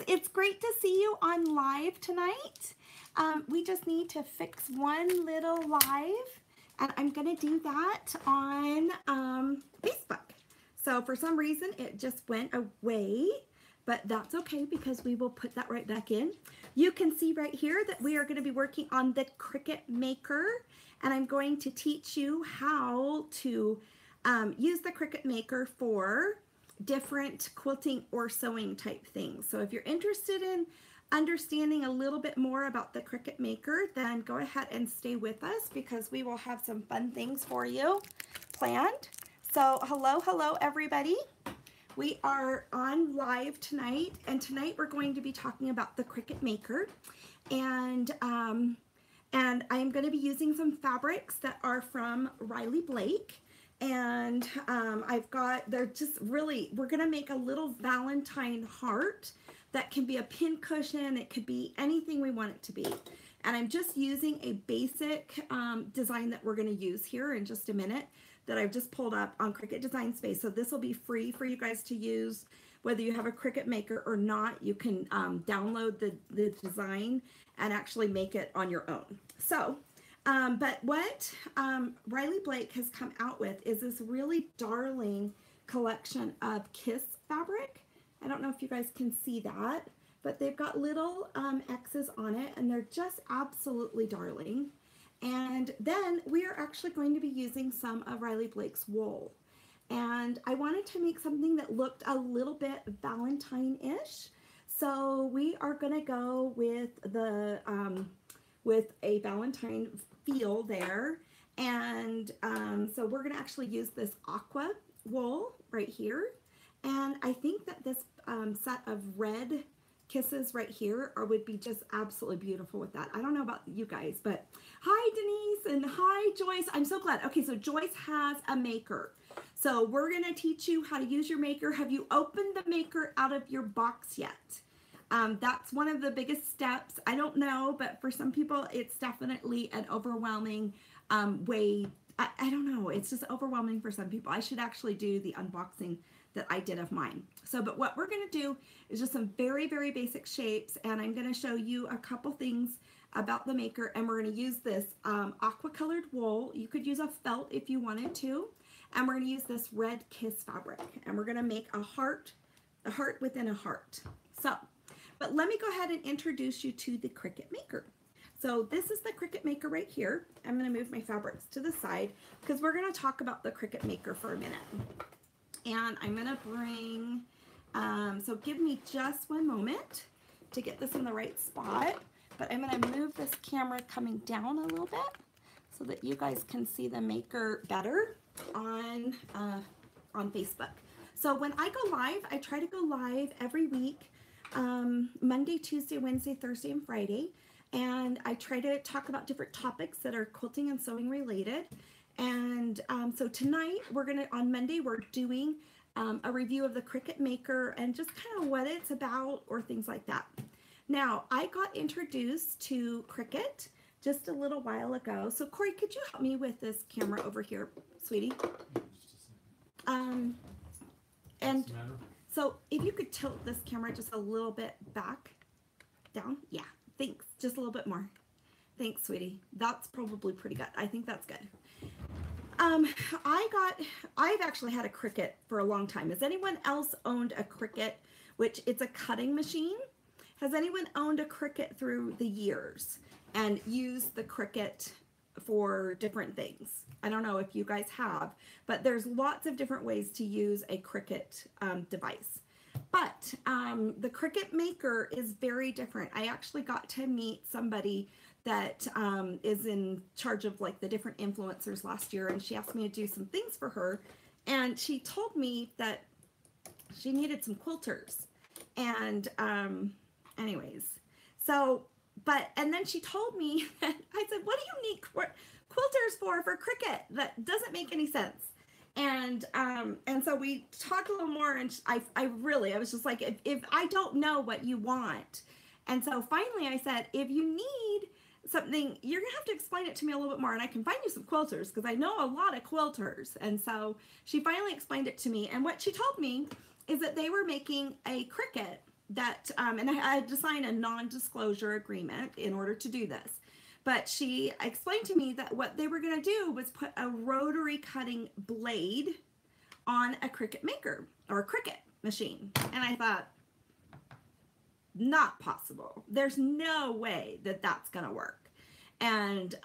it's great to see you on live tonight. We just need to fix one little live, and I'm going to do that on Facebook. So for some reason, it just went away, but that's okay because we will put that right back in. You can see right here that we are going to be working on the Cricut Maker, and I'm going to teach you how to use the Cricut Maker for different quilting or sewing type things. So if you're interested in understanding a little bit more about the Cricut Maker, then go ahead and stay with us because we will have some fun things for you planned. So hello everybody. We are on live tonight, and tonight we're going to be talking about the Cricut Maker, and I'm going to be using some fabrics that are from Riley Blake. And they're just really, we're going to make a little Valentine heart that can be a pin cushion. It could be anything we want it to be. And I'm just using a basic design that we're going to use here in just a minute that I've just pulled up on Cricut Design Space. So this will be free for you guys to use, whether you have a Cricut Maker or not. You can download the design and actually make it on your own. So but what Riley Blake has come out with is this really darling collection of Kiss fabric. I don't know if you guys can see that, but they've got little X's on it, and they're just absolutely darling. And then we are actually going to be using some of Riley Blake's wool. And I wanted to make something that looked a little bit Valentine-ish. So we are going to go with the with a Valentine feel there, and so we're going to actually use this aqua wool right here, and I think that this set of red kisses right here would be just absolutely beautiful with that. I don't know about you guys, but hi Denise and hi Joyce. I'm so glad. Okay, so Joyce has a maker, so we're going to teach you how to use your maker. Have you opened the maker out of your box yet? That's one of the biggest steps. I don't know, but for some people, it's definitely an overwhelming way. I don't know. It's just overwhelming for some people. I should actually do the unboxing that I did of mine. So, but what we're going to do is just some very, very basic shapes, and I'm going to show you a couple things about the maker, and we're going to use this aqua colored wool. You could use a felt if you wanted to, and we're going to use this red Kiss fabric, and we're going to make a heart within a heart. So, but let me go ahead and introduce you to the Cricut Maker. So this is the Cricut Maker right here. I'm going to move my fabrics to the side because we're going to talk about the Cricut Maker for a minute. And I'm going to bring, so give me just one moment to get this in the right spot. But I'm going to move this camera coming down a little bit so that you guys can see the Maker better on Facebook. So when I go live, I try to go live every week. Monday, Tuesday, Wednesday, Thursday, and Friday, and I try to talk about different topics that are quilting and sewing related. And so tonight on Monday we're doing a review of the Cricut Maker and just kind of what it's about or things like that. Now I got introduced to Cricut just a little while ago. So Corey, could you help me with this camera over here, sweetie? And so if you could tilt this camera just a little bit back, down, yeah, thanks, just a little bit more. Thanks, sweetie. That's probably pretty good. I think that's good. I've actually had a Cricut for a long time. Has anyone else owned a Cricut, which it's a cutting machine? Has anyone owned a Cricut through the years and used the Cricut for different things? I don't know if you guys have, but there's lots of different ways to use a Cricut device. But the Cricut Maker is very different. I actually got to meet somebody that is in charge of like the different influencers last year, and she asked me to do some things for her, and she told me that she needed some quilters. And anyways, so and then she told me that I said, what do you need quilters for Cricut? That doesn't make any sense. And so we talked a little more, and I was just like, if I don't know what you want. And so finally I said, if you need something, you're gonna have to explain it to me a little bit more, and I can find you some quilters because I know a lot of quilters. And so she finally explained it to me, and what she told me is that they were making a Cricut and I had to sign a non-disclosure agreement in order to do this. But she explained to me that what they were going to do was put a rotary cutting blade on a Cricut Maker or a Cricut machine. And I thought, not possible. There's no way that that's going to work. And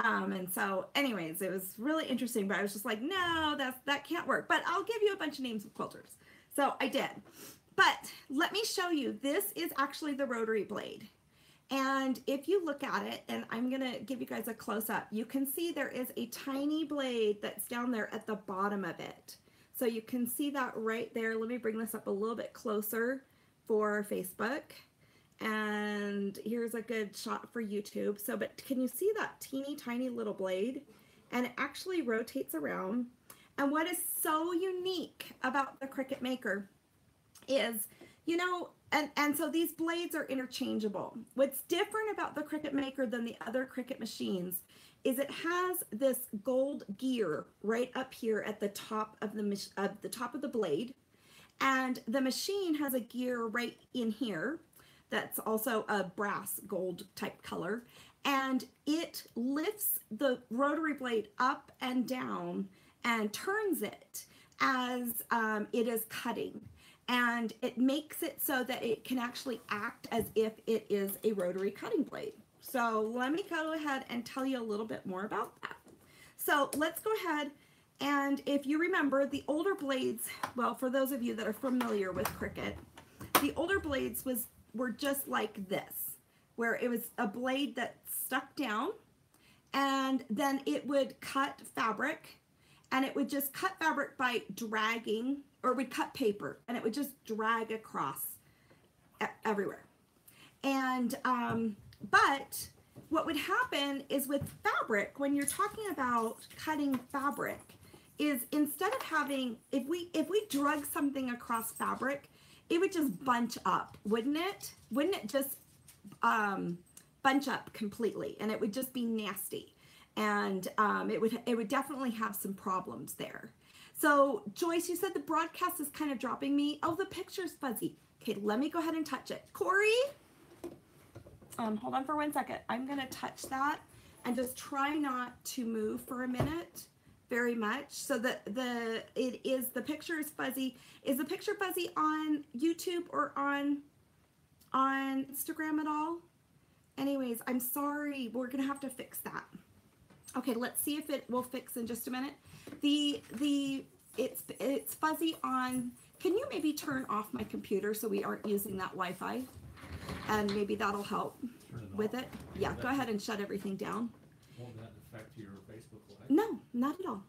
so anyways, it was really interesting, but I was just like, no, that can't work. But I'll give you a bunch of names of quilters. So I did. But let me show you. This is actually the rotary blade. And if you look at it, and I'm going to give you guys a close-up, you can see there is a tiny blade that's down there at the bottom of it. So you can see that right there. Let me bring this up a little bit closer for Facebook. And here's a good shot for YouTube. So, but can you see that teeny tiny little blade? And it actually rotates around. And what is so unique about the Cricut Maker is, you know, and so these blades are interchangeable. What's different about the Cricut Maker than the other Cricut machines is it has this gold gear right up here at the top of the blade, and the machine has a gear right in here that's also a brass gold type color, and it lifts the rotary blade up and down and turns it as it is cutting. And it makes it so that it can actually act as if it is a rotary cutting blade. So let me go ahead and tell you a little bit more about that. So let's go ahead, and if you remember the older blades, well, for those of you that are familiar with Cricut, the older blades were just like this, where it was a blade that stuck down, and then it would cut fabric, and it would just cut fabric by dragging, or would cut paper, and it would just drag across everywhere. And but what would happen is with fabric, when you're talking about cutting fabric, is instead of having, if we drug something across fabric, it would just bunch up, wouldn't it? Wouldn't it just bunch up completely, and it would just be nasty, and it would definitely have some problems there. So Joyce, you said the broadcast is kind of dropping me. Oh, the picture's fuzzy. Okay, let me go ahead and touch it. Corey, hold on for 1 second. I'm gonna touch that and just try not to move for a minute very much, so that the picture is fuzzy. Is the picture fuzzy on YouTube or on Instagram at all? Anyways, I'm sorry. We're gonna have to fix that. Okay, let's see if it will fix in just a minute. It's fuzzy on. Can you maybe turn off my computer so we aren't using that Wi-Fi? And maybe that'll help with it. Yeah, go ahead and shut everything down. Won't that affect your Facebook Live? No, not at all.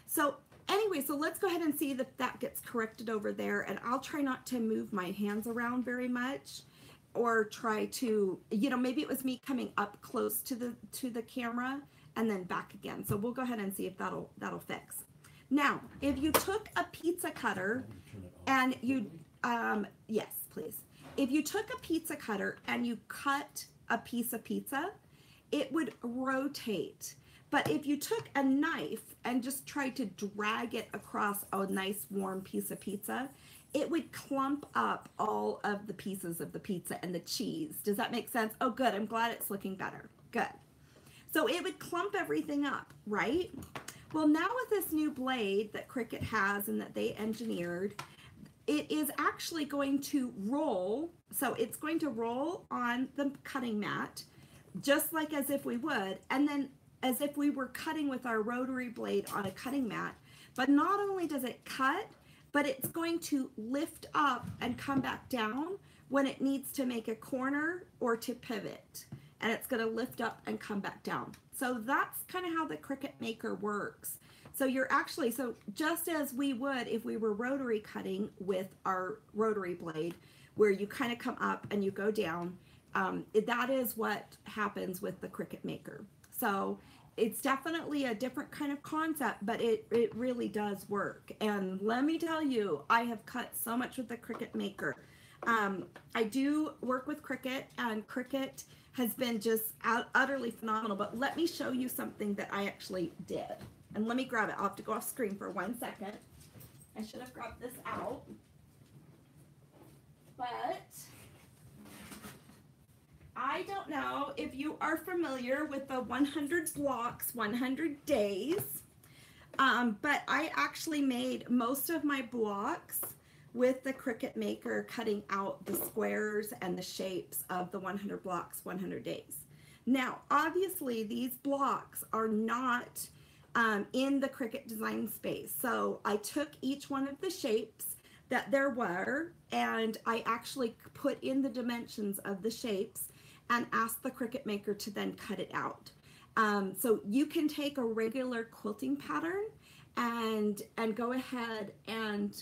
So anyway, so let's go ahead and see if that gets corrected over there. And I'll try not to move my hands around very much, or try to, you know, maybe it was me coming up close to the camera and then back again. So we'll go ahead and see if that'll fix. Now, if you took a pizza cutter and you, yes, please. If you took a pizza cutter and you cut a piece of pizza, it would rotate. But if you took a knife and just tried to drag it across a nice warm piece of pizza, it would clump up all of the pieces of the pizza and the cheese. Does that make sense? Oh, good. I'm glad it's looking better. Good. So it would clump everything up, right? Well, now with this new blade that Cricut has and that they engineered, it is actually going to roll. So it's going to roll on the cutting mat, just like as if we would, and then as if we were cutting with our rotary blade on a cutting mat. But not only does it cut, but it's going to lift up and come back down when it needs to make a corner or to pivot. And it's going to lift up and come back down. So that's kind of how the Cricut Maker works. So you're actually, so just as we would if we were rotary cutting with our rotary blade, where you kind of come up and you go down, that is what happens with the Cricut Maker. So it's definitely a different kind of concept, but it really does work. And let me tell you, I have cut so much with the Cricut Maker. I do work with Cricut, and Cricut has been just utterly phenomenal. But let me show you something that I actually did. And let me grab it. I'll have to go off screen for 1 second. I should have grabbed this out. But I don't know if you are familiar with the 100 blocks, 100 days, but I actually made most of my blocks with the Cricut Maker, cutting out the squares and the shapes of the 100 blocks, 100 days. Now, obviously, these blocks are not in the Cricut design space. So I took each one of the shapes that there were, and I actually put in the dimensions of the shapes and asked the Cricut Maker to then cut it out. So you can take a regular quilting pattern and go ahead and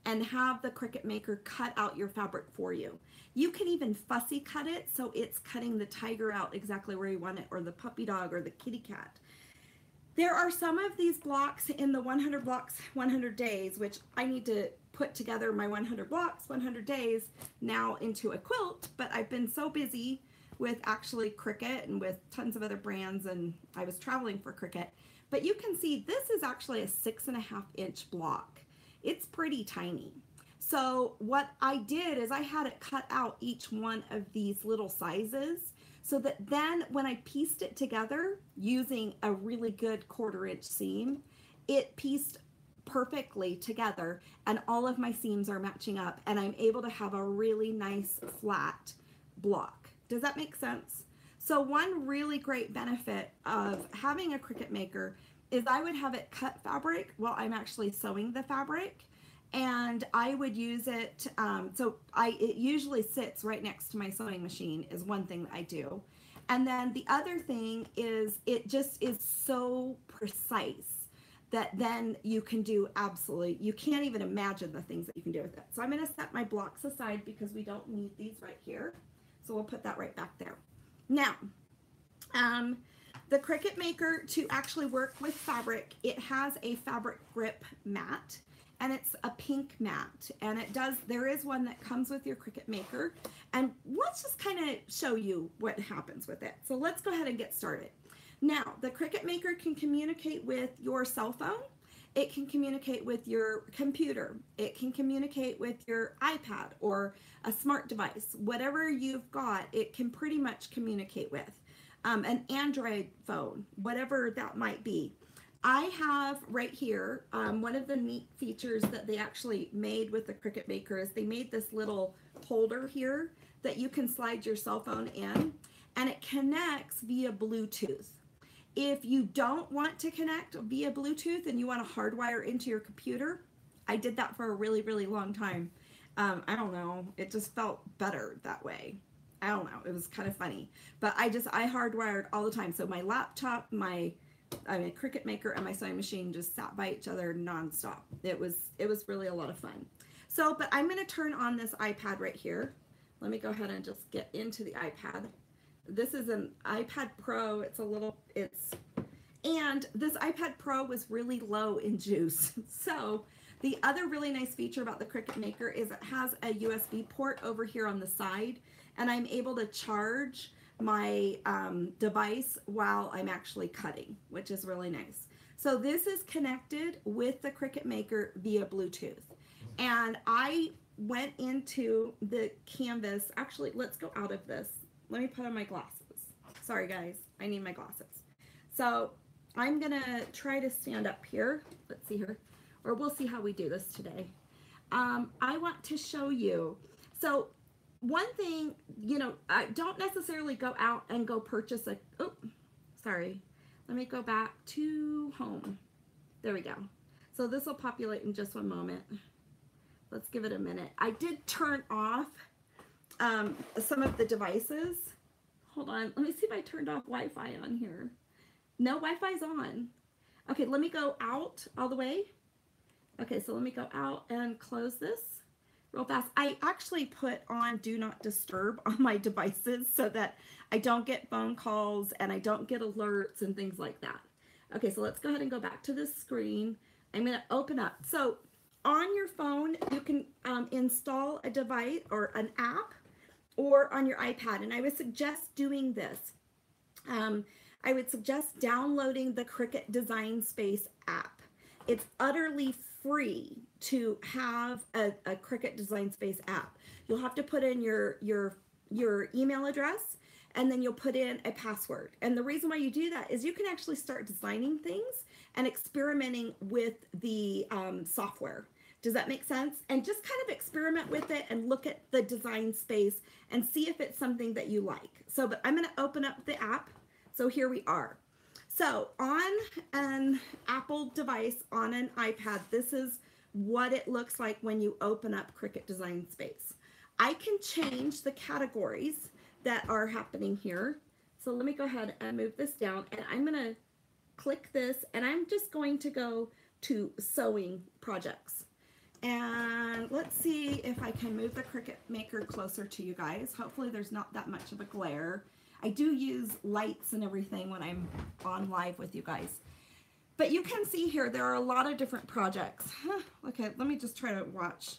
have the Cricut Maker cut out your fabric for you. You can even fussy cut it so it's cutting the tiger out exactly where you want it, or the puppy dog, or the kitty cat. There are some of these blocks in the 100 blocks, 100 days, which I need to put together my 100 blocks, 100 days now into a quilt, but I've been so busy with actually Cricut and with tons of other brands, and I was traveling for Cricut. But you can see this is actually a 6.5 inch block. It's pretty tiny. So what I did is I had it cut out each one of these little sizes, so that then when I pieced it together using a really good 1/4 inch seam, it pieced perfectly together and all of my seams are matching up, and I'm able to have a really nice flat block. Does that make sense? So one really great benefit of having a Cricut Maker is I would have it cut fabric while I'm actually sewing the fabric, and I would use it, it usually sits right next to my sewing machine is one thing that I do. And then the other thing is it just is so precise that then you can do absolutely, you can't even imagine the things that you can do with it. So I'm going to set my blocks aside because we don't need these right here. So we'll put that right back there. Now, the Cricut Maker, to actually work with fabric, it has a fabric grip mat, and it's a pink mat, and there is one that comes with your Cricut Maker, and let's just kind of show you what happens with it. So let's go ahead and get started. Now, the Cricut Maker can communicate with your cell phone, it can communicate with your computer, it can communicate with your iPad or a smart device. Whatever you've got, it can pretty much communicate with. An Android phone, whatever that might be. I have right here, one of the neat features that they actually made with the Cricut Maker is they made this little holder here that you can slide your cell phone in, and it connects via Bluetooth. If you don't want to connect via Bluetooth and you want to hardwire into your computer, I did that for a really, really long time. I don't know, it just felt better that way. I don't know, it was kind of funny, but I hardwired all the time. So my laptop, my Cricut Maker, and my sewing machine just sat by each other nonstop. It was really a lot of fun. So, but I'm going to turn on this iPad right here. Let me go ahead and just get into the iPad. This is an iPad Pro. And this iPad Pro was really low in juice. So the other really nice feature about the Cricut Maker is it has a USB port over here on the side, and I'm able to charge my device while I'm actually cutting, which is really nice. So this is connected with the Cricut Maker via Bluetooth. And I went into the canvas. Actually, let's go out of this. Let me put on my glasses. Sorry guys, I need my glasses. So I'm gonna try to stand up here. Let's see here, or we'll see how we do this today. I want to show you. So one thing, you know, I don't necessarily go out and go purchase a, oh, sorry. Let me go back to home. There we go. So this will populate in just one moment. Let's give it a minute. I did turn off some of the devices. Hold on, let me see if I turned off Wi-Fi on here. No, Wi-Fi's on. Okay, let me go out all the way. Okay, so let me go out and close this real fast. I actually put on Do Not Disturb on my devices so that I don't get phone calls and I don't get alerts and things like that. Okay, so let's go ahead and go back to this screen. I'm going to open up. So on your phone, you can install a device or an app, or on your iPad, and I would suggest doing this. I would suggest downloading the Cricut Design Space app. It's utterly free to have a Cricut Design Space app. You'll have to put in your your email address, and then you'll put in a password. And the reason why you do that is you can actually start designing things and experimenting with the software. Does that make sense? And just kind of experiment with it and look at the design space and see if it's something that you like. So, but I'm going to open up the app. So here we are. So on an Apple device, on an iPad, this is what it looks like when you open up Cricut Design Space. I can change the categories that are happening here. So let me go ahead and move this down, and I'm going to click this, and I'm just going to go to sewing projects. And let's see if I can move the Cricut Maker closer to you guys. Hopefully there's not that much of a glare. I do use lights and everything when I'm on live with you guys. But you can see here there are a lot of different projects. Okay, let me just try to watch.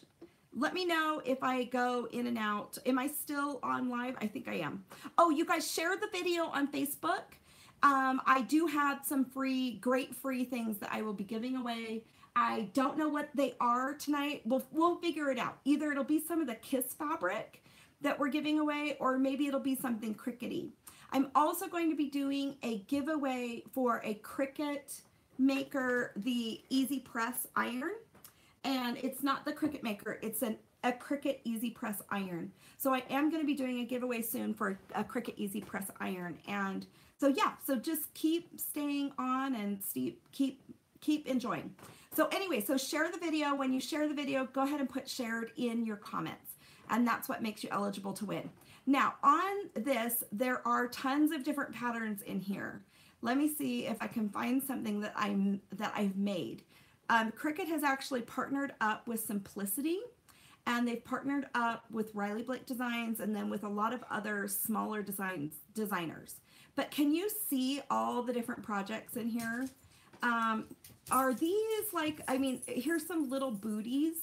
Let me know if I go in and out. Am I still on live? I think I am. Oh, you guys share the video on Facebook. I do have some great free things that I will be giving away. I don't know what they are tonight. We'll figure it out. Either it'll be some of the Kiss fabric that we're giving away, or maybe it'll be something Cricut-y. I'm also going to be doing a giveaway for a Cricut Maker, the Easy Press iron. And it's not the Cricut Maker, it's a Cricut Easy Press iron. So I am going to be doing a giveaway soon for a Cricut Easy Press iron. And so yeah, so just keep staying on and keep enjoying. So anyway, so share the video. When you share the video, go ahead and put shared in your comments. And that's what makes you eligible to win. Now on this, there are tons of different patterns in here. Let me see if I can find something that I've made. Cricut has actually partnered up with Simplicity, and they've partnered up with Riley Blake Designs, and then with a lot of other smaller designers. But can you see all the different projects in here? Are these like, I mean, here's some little booties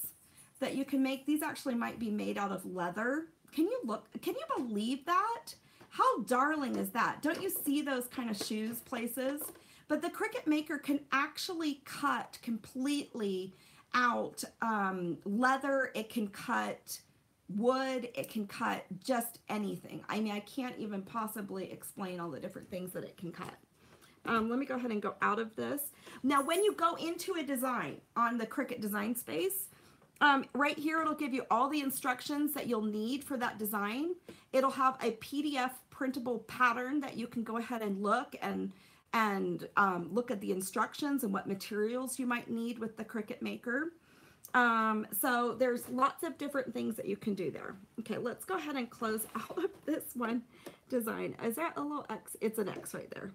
that you can make. These actually might be made out of leather. Can you look? Can you believe that? How darling is that? Don't you see those kind of shoes places? But the Cricut Maker can actually cut completely out leather. It can cut wood. It can cut just anything. I mean, I can't even possibly explain all the different things that it can cut. Let me go ahead and go out of this. Now, when you go into a design on the Cricut Design Space, right here, it'll give you all the instructions that you'll need for that design. It'll have a PDF printable pattern that you can go ahead and look and look at the instructions and what materials you might need with the Cricut Maker. So there's lots of different things that you can do there. Okay, let's go ahead and close out of this one design. Is that a little X? It's an X right there.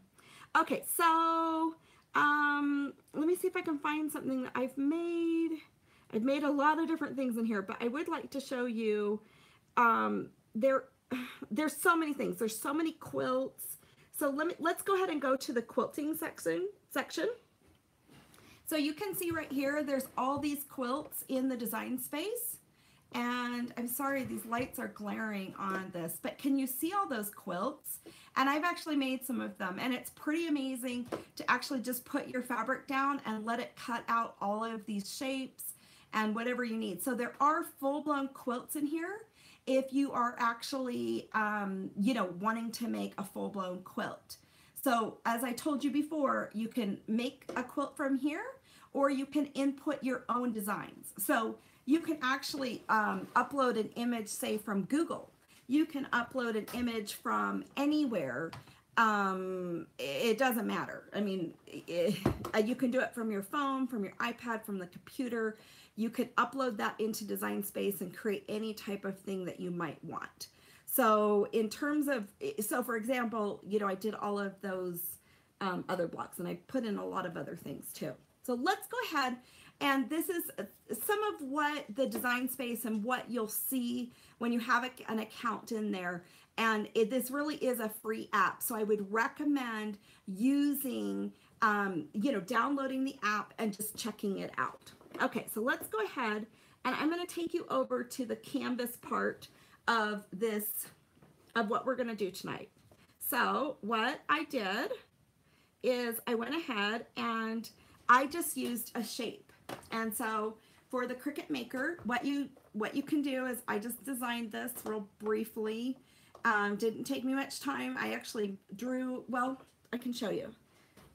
Okay, so let me see if I can find something that I've made. I've made a lot of different things in here, but I would like to show you, there's so many things. There's so many quilts. So let's go ahead and go to the quilting section. So you can see right here, there's all these quilts in the design space. And I'm sorry, these lights are glaring on this, but can you see all those quilts? And I've actually made some of them, and it's pretty amazing to actually just put your fabric down and let it cut out all of these shapes and whatever you need. So there are full-blown quilts in here if you are actually, you know, wanting to make a full-blown quilt. So as I told you before, you can make a quilt from here, or you can input your own designs. So you can actually upload an image, say from Google. You can upload an image from anywhere. It doesn't matter. I mean, you can do it from your phone, from your iPad, from the computer. You could upload that into Design Space and create any type of thing that you might want. So in terms of, so for example, you know, I did all of those other blocks, and I put in a lot of other things too. So let's go ahead, and this is some of what the Design Space and what you'll see when you have an account in there. And this really is a free app. So I would recommend using, you know, downloading the app and just checking it out. Okay, so let's go ahead, and I'm going to take you over to the canvas part of this, of what we're going to do tonight. So what I did is I went ahead and I just used a shape. And so for the Cricut Maker, what you can do is, I just designed this real briefly, Didn't take me much time. I actually drew, well, I can show you.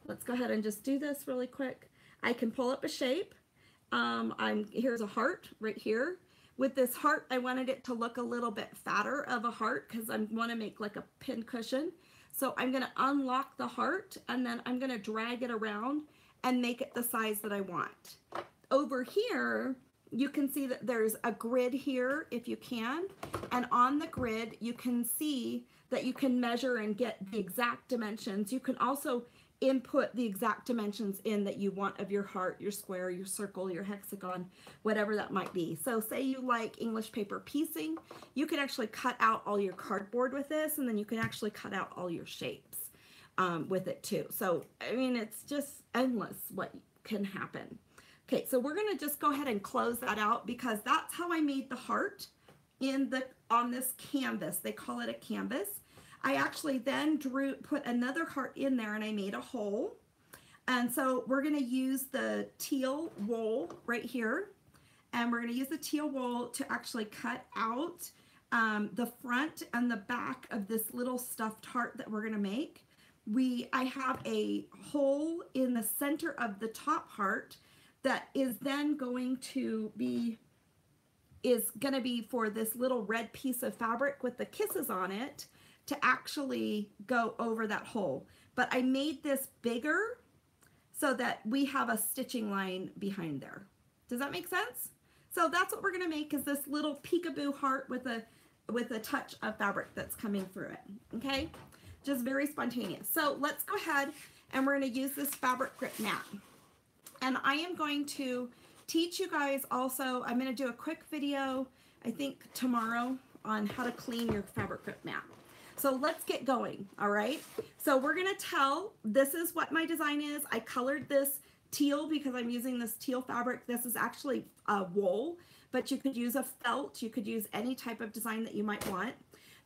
Let's go ahead and just do this really quick. I can pull up a shape. Here's a heart right here. With this heart, I wanted it to look a little bit fatter of a heart because I want to make like a pin cushion. So I'm going to unlock the heart and then I'm going to drag it around and make it the size that I want. Over here, you can see that there's a grid here if you can. And on the grid, you can see that you can measure and get the exact dimensions. You can also input the exact dimensions in that you want of your heart, your square, your circle, your hexagon, whatever that might be. So say you like English paper piecing, you can actually cut out all your cardboard with this, and then you can actually cut out all your shapes with it too. So, I mean, it's just endless what can happen. Okay, so we're gonna just go ahead and close that out because that's how I made the heart on this canvas. They call it a canvas. I actually then put another heart in there and I made a hole. And so we're going to use the teal wool right here. And we're going to use the teal wool to actually cut out the front and the back of this little stuffed heart that we're going to make. I have a hole in the center of the top heart that is then going to be for this little red piece of fabric with the kisses on it to actually go over that hole. But I made this bigger so that we have a stitching line behind there. Does that make sense? So that's what we're gonna make, is this little peekaboo heart with a touch of fabric that's coming through it, okay? Just very spontaneous. So let's go ahead and we're gonna use this fabric grip mat. And I am going to teach you guys also, I'm gonna do a quick video, I think tomorrow, on how to clean your fabric grip mat. So let's get going, all right? So we're gonna this is what my design is. I colored this teal because I'm using this teal fabric. This is actually wool, but you could use a felt. You could use any type of design that you might want.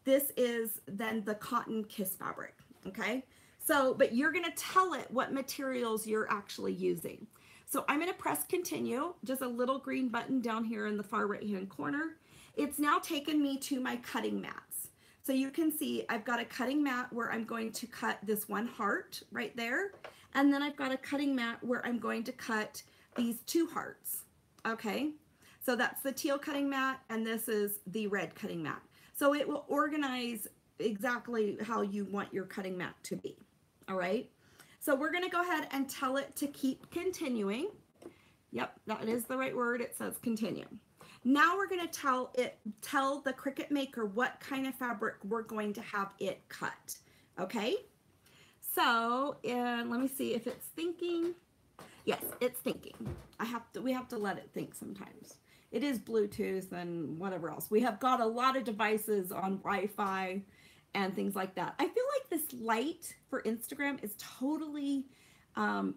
This is then the cotton kiss fabric, okay? So, but you're gonna tell it what materials you're actually using. So I'm gonna press continue, just a little green button down here in the far right-hand corner. It's now taken me to my cutting mats. So you can see I've got a cutting mat where I'm going to cut this one heart right there. And then I've got a cutting mat where I'm going to cut these two hearts, okay? So that's the teal cutting mat and this is the red cutting mat. So it will organize exactly how you want your cutting mat to be, all right? So we're gonna go ahead and tell it to keep continuing. Yep, that is the right word, it says continue. Now we're going to tell the Cricut Maker what kind of fabric we're going to have it cut. Okay? So, and let me see if it's thinking. Yes, it's thinking. We have to let it think sometimes. It is Bluetooth and whatever else. We have got a lot of devices on Wi-Fi and things like that. I feel like this light for Instagram is totally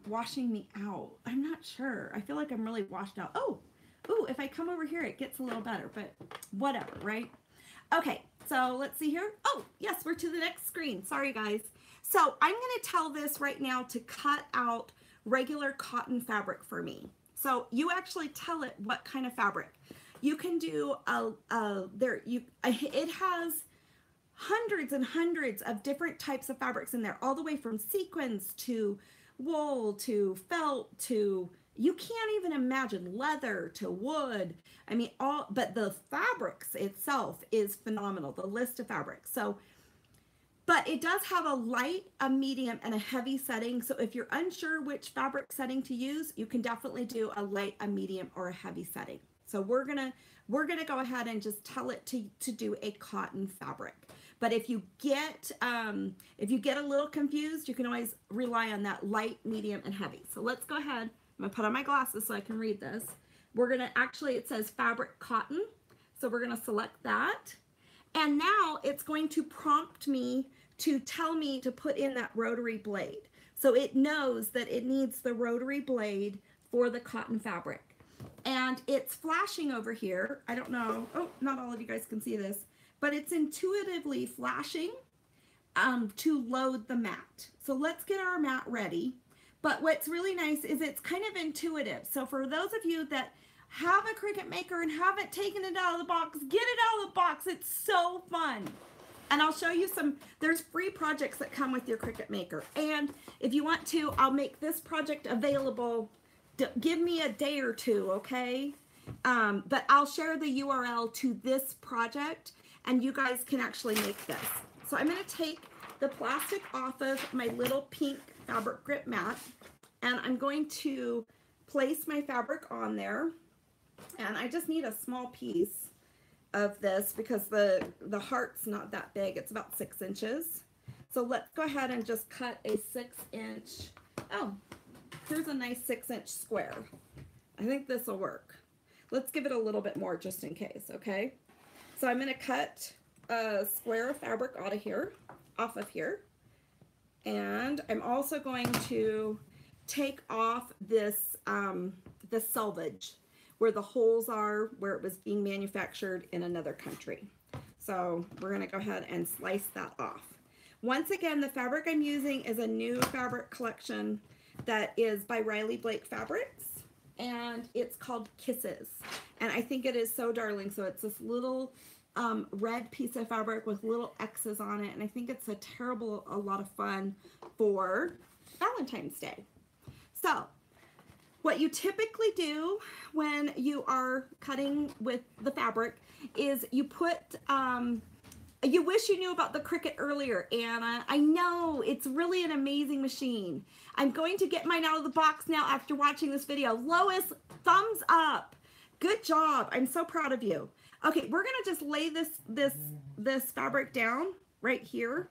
washing me out. I'm not sure. I feel like I'm really washed out. Ooh, if I come over here, it gets a little better, but whatever, right? Okay, so let's see here. Oh, yes, we're to the next screen. Sorry, guys. So I'm going to tell this right now to cut out regular cotton fabric for me. So you actually tell it what kind of fabric. You can do, it has hundreds and hundreds of different types of fabrics in there, all the way from sequins to wool to felt to, you can't even imagine, leather to wood. I mean, but the fabrics itself is phenomenal, the list of fabrics. So, but it does have a light, a medium, and a heavy setting. So if you're unsure which fabric setting to use, you can definitely do a light, a medium, or a heavy setting. So we're gonna go ahead and just tell it to do a cotton fabric. But if you get a little confused, you can always rely on that light, medium, and heavy. So let's go ahead. I'm gonna put on my glasses so I can read this. We're gonna it says fabric cotton. So we're gonna select that. And now it's going to prompt me to tell me to put in that rotary blade. So it knows that it needs the rotary blade for the cotton fabric. And it's flashing over here. I don't know, oh, not all of you guys can see this, but it's intuitively flashing to load the mat. So let's get our mat ready. But what's really nice is it's kind of intuitive. So for those of you that have a Cricut Maker and haven't taken it out of the box, get it out of the box. It's so fun. And I'll show you some, there's free projects that come with your Cricut Maker. And if you want to, I'll make this project available. Give me a day or two, okay? But I'll share the URL to this project and you guys can actually make this. So I'm gonna take the plastic off of my little pink fabric grip mat and I'm going to place my fabric on there. And I just need a small piece of this because the heart's not that big. It's about 6 inches. So let's go ahead and just cut a 6-inch. Oh, here's a nice 6-inch square. I think this will work. Let's give it a little bit more just in case, okay? So I'm gonna cut a square of fabric off of here. And I'm also going to take off this, the selvage, where the holes are, where it was being manufactured in another country. So we're gonna go ahead and slice that off. Once again, the fabric I'm using is a new fabric collection that is by Riley Blake Fabrics, and it's called Kisses. And I think it is so darling. So it's this little red piece of fabric with little X's on it, and I think it's a lot of fun for Valentine's Day. So what you typically do when you are cutting with the fabric is you put, you wish you knew about the Cricut earlier, Anna. I know, it's really an amazing machine. I'm going to get mine out of the box now after watching this video. Lois, thumbs up. Good job. I'm so proud of you. Okay, we're gonna just lay this fabric down right here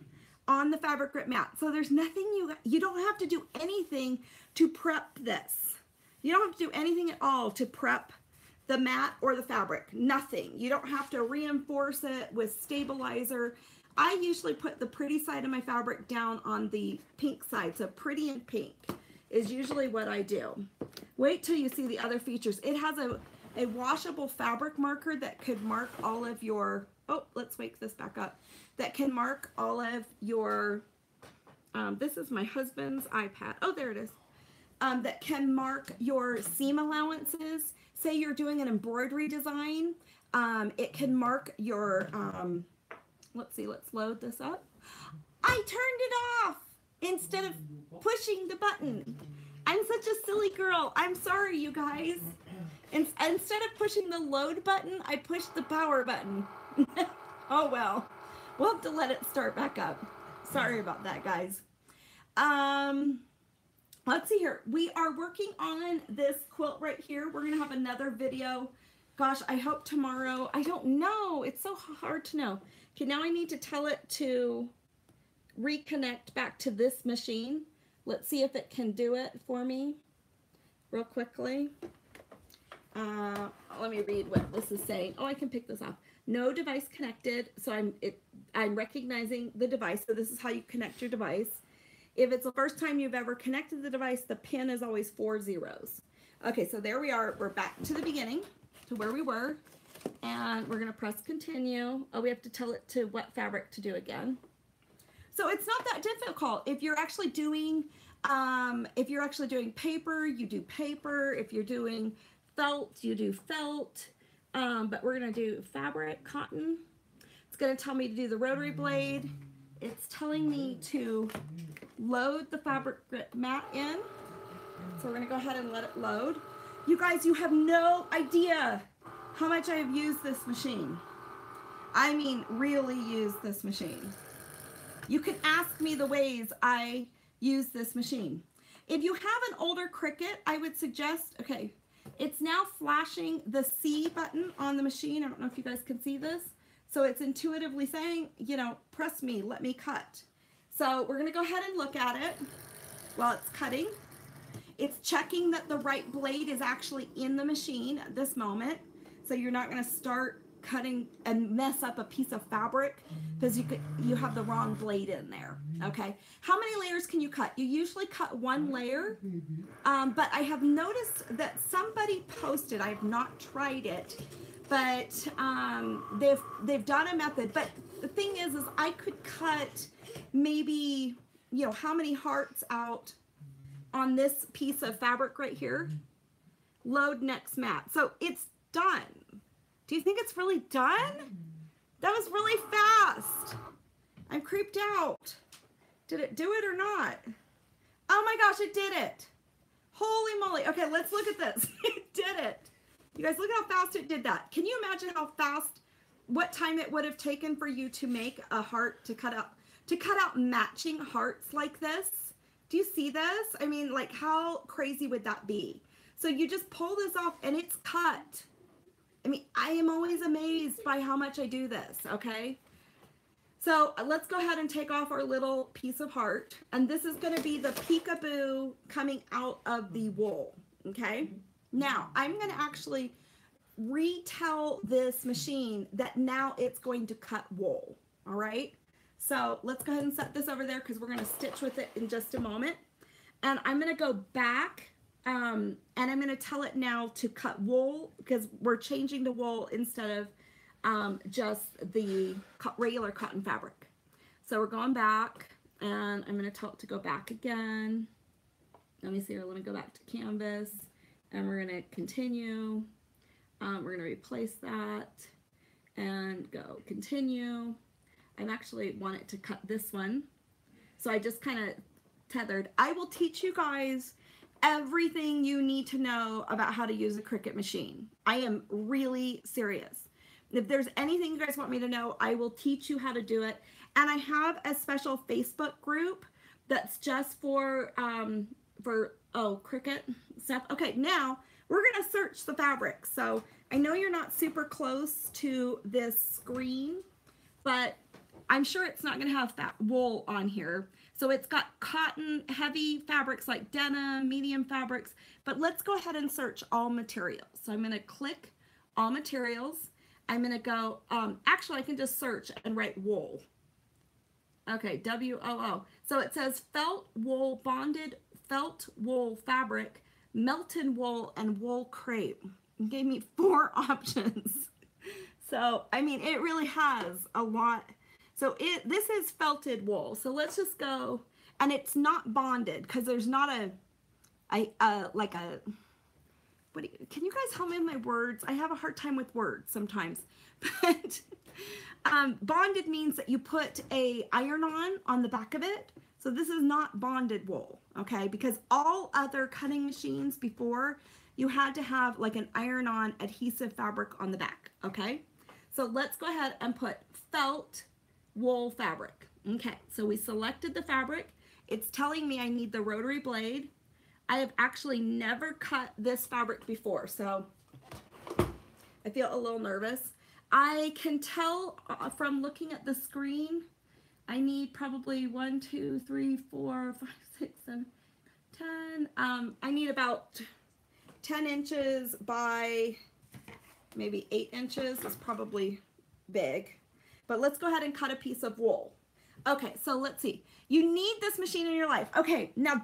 on the fabric grip mat. So there's nothing, you don't have to do anything to prep this. You don't have to do anything at all to prep the mat or the fabric. Nothing. You don't have to reinforce it with stabilizer. I usually put the pretty side of my fabric down on the pink side. So pretty and pink is usually what I do. Wait till you see the other features. It has a washable fabric marker that could mark all of your, oh, let's wake this back up, that can mark all of your, this is my husband's iPad. Oh, there it is. That can mark your seam allowances. Say you're doing an embroidery design. It can mark your, let's see, let's load this up. I turned it off instead of pushing the button. I'm such a silly girl. I'm sorry, you guys. Instead of pushing the load button, I pushed the power button. Oh well, we'll have to let it start back up. Sorry about that, guys. Let's see here. We are working on this quilt right here. We're gonna have another video. Gosh, I hope tomorrow. I don't know. It's so hard to know. Okay, now I need to tell it to reconnect back to this machine. Let's see if it can do it for me real quickly. Let me read what this is saying. Oh, I can pick this off. No device connected. So I'm recognizing the device. So this is how you connect your device. If it's the first time you've ever connected the device, the pin is always 4 zeros. Okay, so there we are. We're back to the beginning, to where we were. And we're going to press continue. Oh, we have to tell it to what fabric to do again. So it's not that difficult. If you're actually doing paper, you do paper. If you're doing felt, you do felt. But we're going to do fabric, cotton. It's going to tell me to do the rotary blade. It's telling me to load the fabric grip mat in. So we're going to go ahead and let it load. You guys, you have no idea how much I have used this machine. I mean, really used this machine. You can ask me the ways I use this machine. If you have an older Cricut, I would suggest, okay, it's now flashing the C button on the machine. I don't know if you guys can see this. So it's intuitively saying, you know, press me, let me cut. So we're gonna go ahead and look at it while it's cutting. It's checking that the right blade is actually in the machine at this moment. So you're not gonna start cutting and mess up a piece of fabric because you have the wrong blade in there. Okay, how many layers can you cut? You usually cut 1 layer, but I have noticed that somebody posted, I have not tried it, but they've done a method. But the thing is I could cut maybe, you know, how many hearts out on this piece of fabric right here. Load next mat. So it's done. Do you think it's really done? That was really fast. I'm creeped out. Did it do it or not? Oh my gosh, it did it. Holy moly. Okay, let's look at this. It did it. You guys, look how fast it did that. Can you imagine how fast, what time it would have taken for you to make a heart, to cut out matching hearts like this? Do you see this? I mean, like, how crazy would that be? So you just pull this off and it's cut. I mean, I am always amazed by how much I do this, okay? So let's go ahead and take off our little piece of heart. And this is going to be the peekaboo coming out of the wool, okay? Now, I'm going to actually retell this machine that now it's going to cut wool, all right? So let's go ahead and set this over there because we're going to stitch with it in just a moment. And I'm going to go back and I'm going to tell it now to cut wool because we're changing to wool instead of just the regular cotton fabric. So we're going back and I'm going to tell it to go back again. Let me see here. Let me go back to canvas and we're going to continue. We're going to replace that and go continue. I actually want it to cut this one. So I just kind of tethered. I will teach you guys everything you need to know about how to use a Cricut machine. I am really serious. If there's anything you guys want me to know, I will teach you how to do it. And I have a special Facebook group that's just for Cricut stuff. Okay, now we're gonna search the fabric. So I know you're not super close to this screen, but I'm sure it's not gonna have that wool on here. So it's got cotton, heavy fabrics like denim, medium fabrics, but let's go ahead and search all materials. So I'm gonna click all materials. I'm gonna go, actually I can just search and write wool. Okay, W-O-O. So it says felt wool, bonded felt wool fabric, melted wool, and wool crepe. It gave me 4 options. So, I mean, it really has a lot. So this is felted wool. So let's just go, and it's not bonded because there's not can you guys help me with my words? I have a hard time with words sometimes. But bonded means that you put a iron-on the back of it. So this is not bonded wool, okay? Because all other cutting machines before, you had to have like an iron-on adhesive fabric on the back, okay? So let's go ahead and put felt wool fabric. Okay, so we selected the fabric. It's telling me I need the rotary blade. I have actually never cut this fabric before, so I feel a little nervous. I can tell from looking at the screen, I need probably 1, 2, 3, 4, 5, 6, 7, 10. I need about 10 inches by maybe 8 inches. It's probably big. But let's go ahead and cut a piece of wool. Okay, so let's see. You need this machine in your life. Okay, now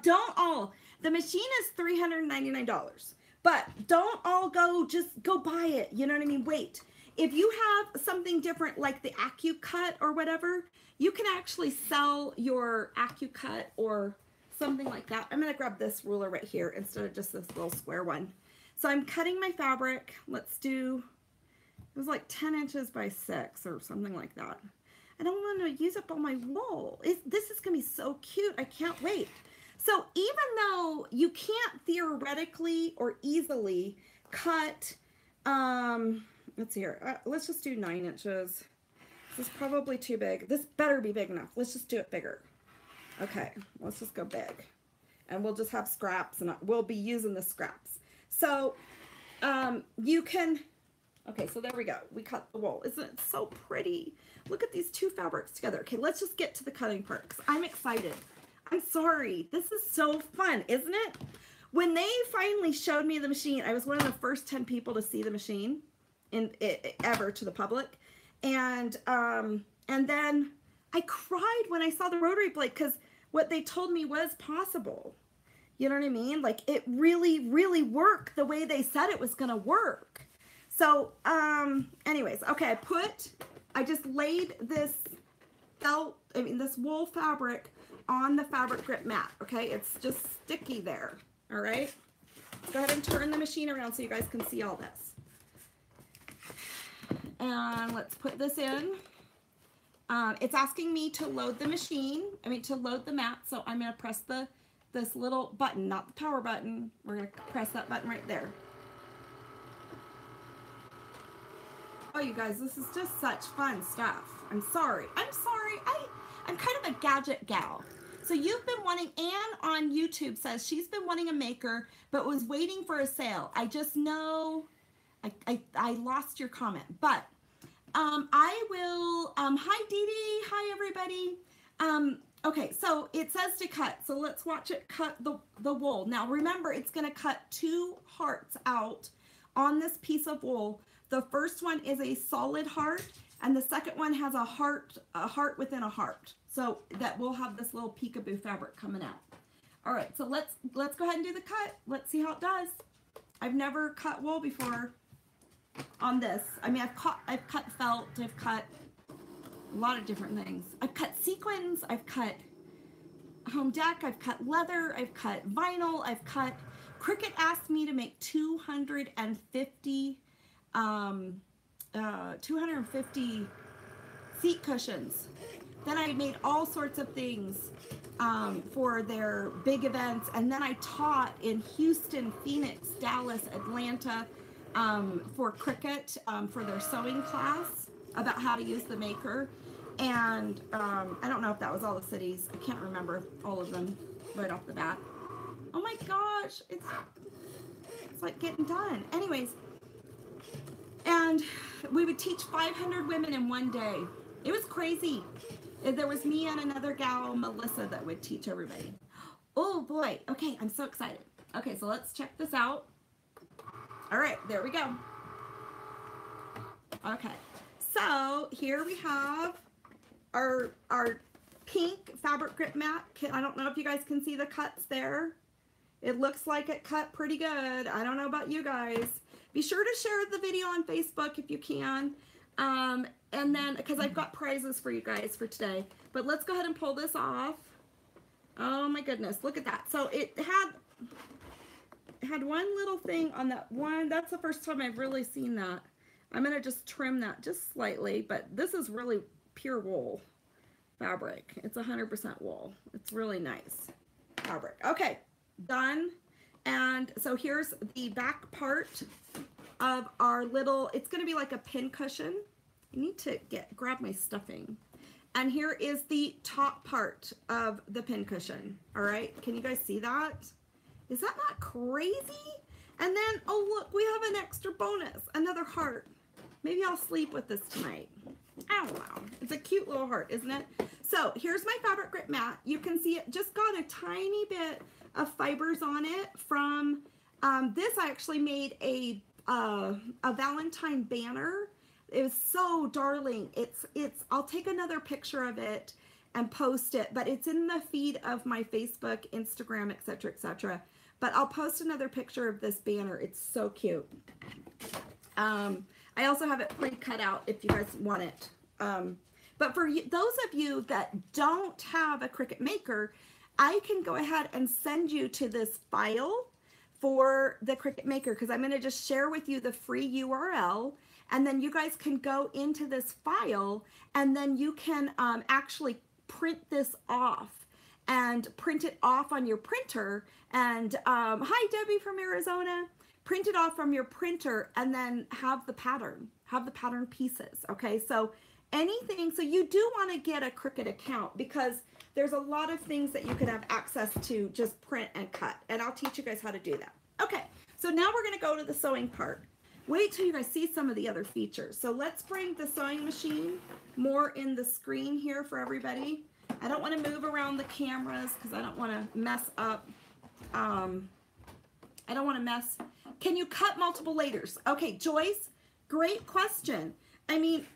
the machine is $399, but don't all just go buy it. You know what I mean? Wait. If you have something different like the AccuCut or whatever, you can actually sell your AccuCut or something like that. I'm going to grab this ruler right here instead of just this little square one. So I'm cutting my fabric. Let's do, it was like 10 inches by 6 or something like that. I don't want to use up all my wool. This is going to be so cute. I can't wait. So even though you can't theoretically or easily cut, let's see here. Let's just do 9 inches. This is probably too big. This better be big enough. Let's just do it bigger. Okay, let's just go big. And we'll just have scraps, and we'll be using the scraps. So you can, okay, so there we go. We cut the wool. Isn't it so pretty? Look at these 2 fabrics together. Okay, let's just get to the cutting part because I'm excited. I'm sorry. This is so fun, isn't it? When they finally showed me the machine, I was one of the first 10 people to see the machine ever to the public. And then I cried when I saw the rotary blade because what they told me was possible. You know what I mean? Like it really, really worked the way they said it was going to work. So, anyways, okay, I just laid this this wool fabric on the fabric grip mat, okay? It's just sticky there, all right? Let's go ahead and turn the machine around so you guys can see all this. And let's put this in. It's asking me to load the machine, to load the mat, so I'm going to press this little button, not the power button. We're going to press that button right there. Oh, you guys, this is just such fun stuff. I'm sorry. I'm kind of a gadget gal. So you've been wanting, Anne on YouTube says she's been wanting a maker, but was waiting for a sale. I just know, I lost your comment, but I will, hi Dee Dee, hi everybody. Okay, so it says to cut, so let's watch it cut the wool. Now remember, it's gonna cut 2 hearts out on this piece of wool. The first one is a solid heart, and the second one has a heart within a heart. So that will have this little peekaboo fabric coming out. All right, so let's go ahead and do the cut. Let's see how it does. I've never cut wool before on this. I've cut felt, I've cut a lot of different things. I've cut sequins, I've cut home deck, I've cut leather, I've cut vinyl, I've cut, Cricut asked me to make 250 seat cushions. Then I made all sorts of things for their big events, and then I taught in Houston, Phoenix, Dallas, Atlanta for Cricut for their sewing class about how to use the maker. And I don't know if that was all the cities. I can't remember all of them right off the bat. Oh my gosh, it's like getting done. Anyways, and we would teach 500 women in one day. It was crazy. There was me and another gal, Melissa, that would teach everybody. Oh boy. Okay, I'm so excited. Okay, so let's check this out. All right, there we go. Okay, so here we have our pink fabric grip mat. I don't know if you guys can see the cuts there. It looks like it cut pretty good. I don't know about you guys. Be sure to share the video on Facebook if you can. And then, because I've got prizes for you guys for today. But let's go ahead and pull this off. Oh my goodness, look at that. So it had one little thing on that one. That's the first time I've really seen that. I'm going to just trim that just slightly, but this is really pure wool fabric. It's 100% wool. It's really nice fabric. Okay, done. And so here's the back part of our little, it's going to be like a pin cushion. I need to grab my stuffing. And here is the top part of the pin cushion. All right, can you guys see that? Is that not crazy? And then, oh look, we have an extra bonus, another heart. Maybe I'll sleep with this tonight. I don't know. It's a cute little heart, isn't it? So here's my fabric grip mat. You can see it just got a tiny bit of fibers on it from this. I actually made a Valentine banner. It was so darling. I'll take another picture of it and post it, but it's in the feed of my Facebook, Instagram, etc., etc. But I'll post another picture of this banner. It's so cute. I also have it pre-cut out if you guys want it. But for you, those of you that don't have a Cricut Maker, I can go ahead and send you to this file for the Cricut Maker, because I'm going to just share with you the free URL, and then you guys can go into this file, and then you can actually print this off and print it off on your printer. And hi Debbie from Arizona. Print it off from your printer and then have the pattern pieces. Okay, so anything, so you do want to get a Cricut account, because there's a lot of things that you can have access to just print and cut, and I'll teach you guys how to do that. Okay, so now we're going to go to the sewing part. Wait till you guys see some of the other features. So let's bring the sewing machine more in the screen here for everybody. I don't want to move around the cameras because I don't want to mess up. I don't want to mess. Can you cut multiple layers? Okay, Joyce, great question. I mean,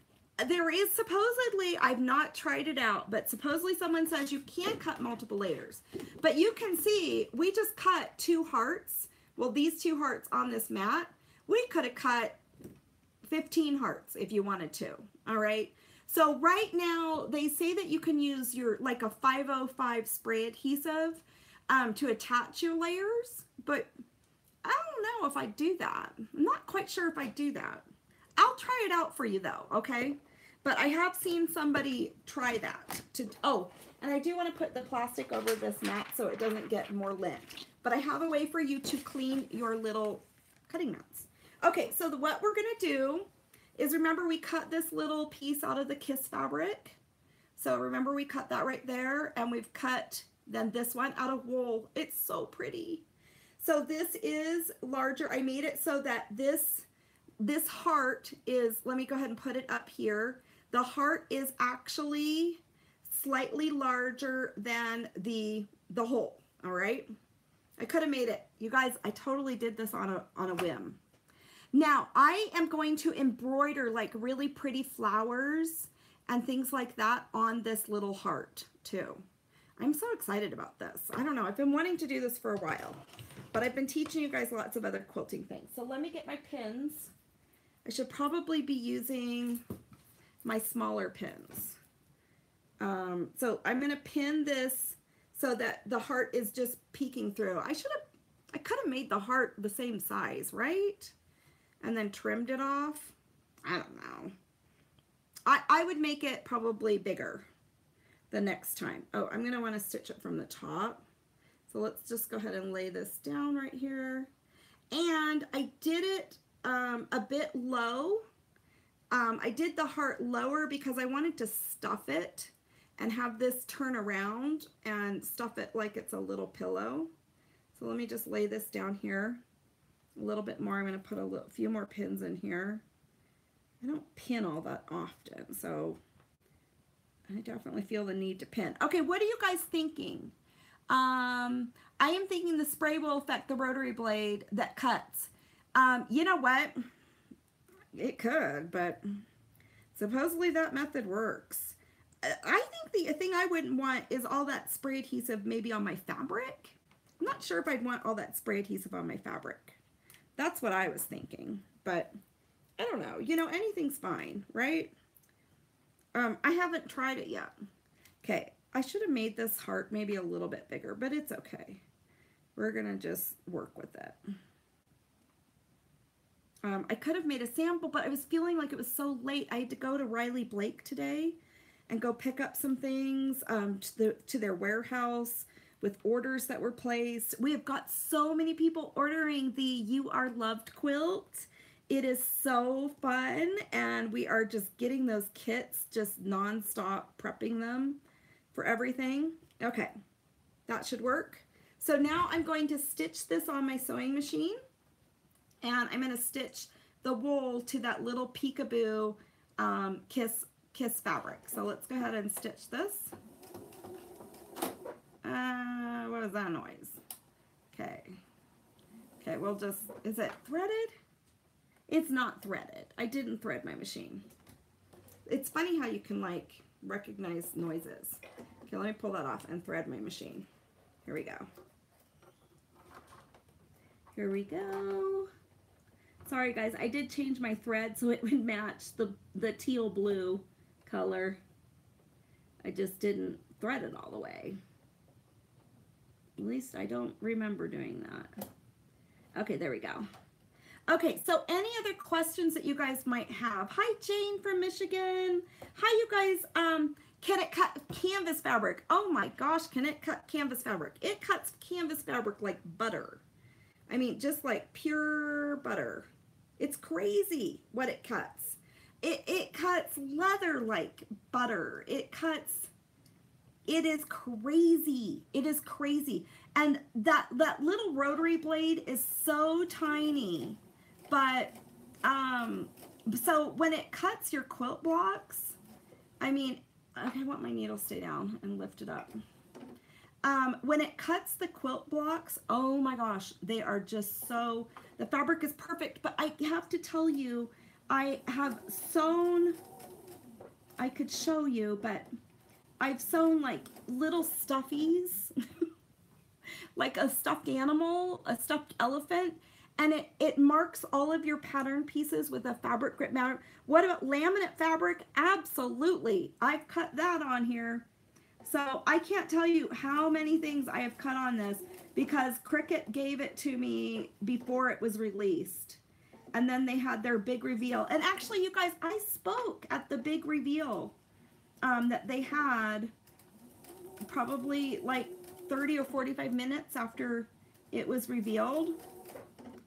there is supposedly, I've not tried it out, but supposedly someone says you can cut multiple layers. But you can see, we just cut 2 hearts. Well, these 2 hearts on this mat. We could have cut 15 hearts if you wanted to, all right? So right now, they say that you can use your, like a 505 spray adhesive to attach your layers, but I don't know if I do that. I'm not quite sure if I do that. I'll try it out for you though, okay? But I have seen somebody try that. Oh, and I do want to put the plastic over this mat so it doesn't get more lint. But I have a way for you to clean your little cutting mats. Okay, so what we're going to do is, remember we cut this little piece out of the Kiss fabric. So remember we cut that right there, and we've cut then this one out of wool. It's so pretty. So this is larger. I made it so that this heart is, let me go ahead and put it up here. The heart is actually slightly larger than the hole, all right? I could have made it. You guys, I totally did this on a whim. Now, I am going to embroider like really pretty flowers and things like that on this little heart too. I'm so excited about this. I don't know, I've been wanting to do this for a while, but I've been teaching you guys lots of other quilting things. So let me get my pins. I should probably be using my smaller pins. So I'm going to pin this so that the heart is just peeking through. I could have made the heart the same size, right? And then trimmed it off. I don't know. I would make it probably bigger the next time. Oh, I'm going to want to stitch it from the top. So let's just go ahead and lay this down right here. And I did it a bit low. I did the heart lower because I wanted to stuff it and have this turn around and stuff it like it's a little pillow. So let me just lay this down here a little bit more. I'm going to put a few more pins in here. I don't pin all that often, so I definitely feel the need to pin. Okay, what are you guys thinking? I am thinking the spray will affect the rotary blade that cuts. You know what? It could, but supposedly that method works. I think the thing I wouldn't want is all that spray adhesive maybe on my fabric. I'm not sure if I'd want all that spray adhesive on my fabric. That's what I was thinking, but I don't know. You know, anything's fine, right? I haven't tried it yet. Okay, I should have made this heart maybe a little bit bigger, but it's okay. We're gonna just work with it. I could have made a sample, but I was feeling like it was so late. I had to go to Riley Blake today and go pick up some things to their warehouse with orders that were placed. We have got so many people ordering the You Are Loved quilt. It is so fun, and we are just getting those kits, just non-stop prepping them for everything. Okay, that should work. So now I'm going to stitch this on my sewing machine, and I'm going to stitch the wool to that little peekaboo Kiss fabric. So let's go ahead and stitch this. What is that noise? Okay. Okay, we'll just, is it threaded? It's not threaded. I didn't thread my machine. It's funny how you can like recognize noises. Okay, let me pull that off and thread my machine. Here we go. Here we go. Sorry guys, I did change my thread so it would match the teal blue color. I just didn't thread it all the way. At least I don't remember doing that. Okay, there we go. Okay, so any other questions that you guys might have? Hi, Jane from Michigan. Hi, you guys. Can it cut canvas fabric? Oh my gosh, can it cut canvas fabric? It cuts canvas fabric like butter. I mean, just like pure butter. It's crazy what it cuts. It cuts leather like butter. It is crazy. It is crazy. And that little rotary blade is so tiny. But, so when it cuts your quilt blocks, I mean, I want my needle to stay down and lift it up. When it cuts the quilt blocks, oh my gosh, they are just so, the fabric is perfect. But I have to tell you, I have sewn, I could show you, but I've sewn like little stuffies, like a stuffed animal, a stuffed elephant, and it marks all of your pattern pieces with a fabric grip marker. What about laminate fabric? Absolutely. I've cut that on here. So I can't tell you how many things I have cut on this because Cricut gave it to me before it was released. And then they had their big reveal. And actually, you guys, I spoke at the big reveal that they had probably like 30 or 45 minutes after it was revealed.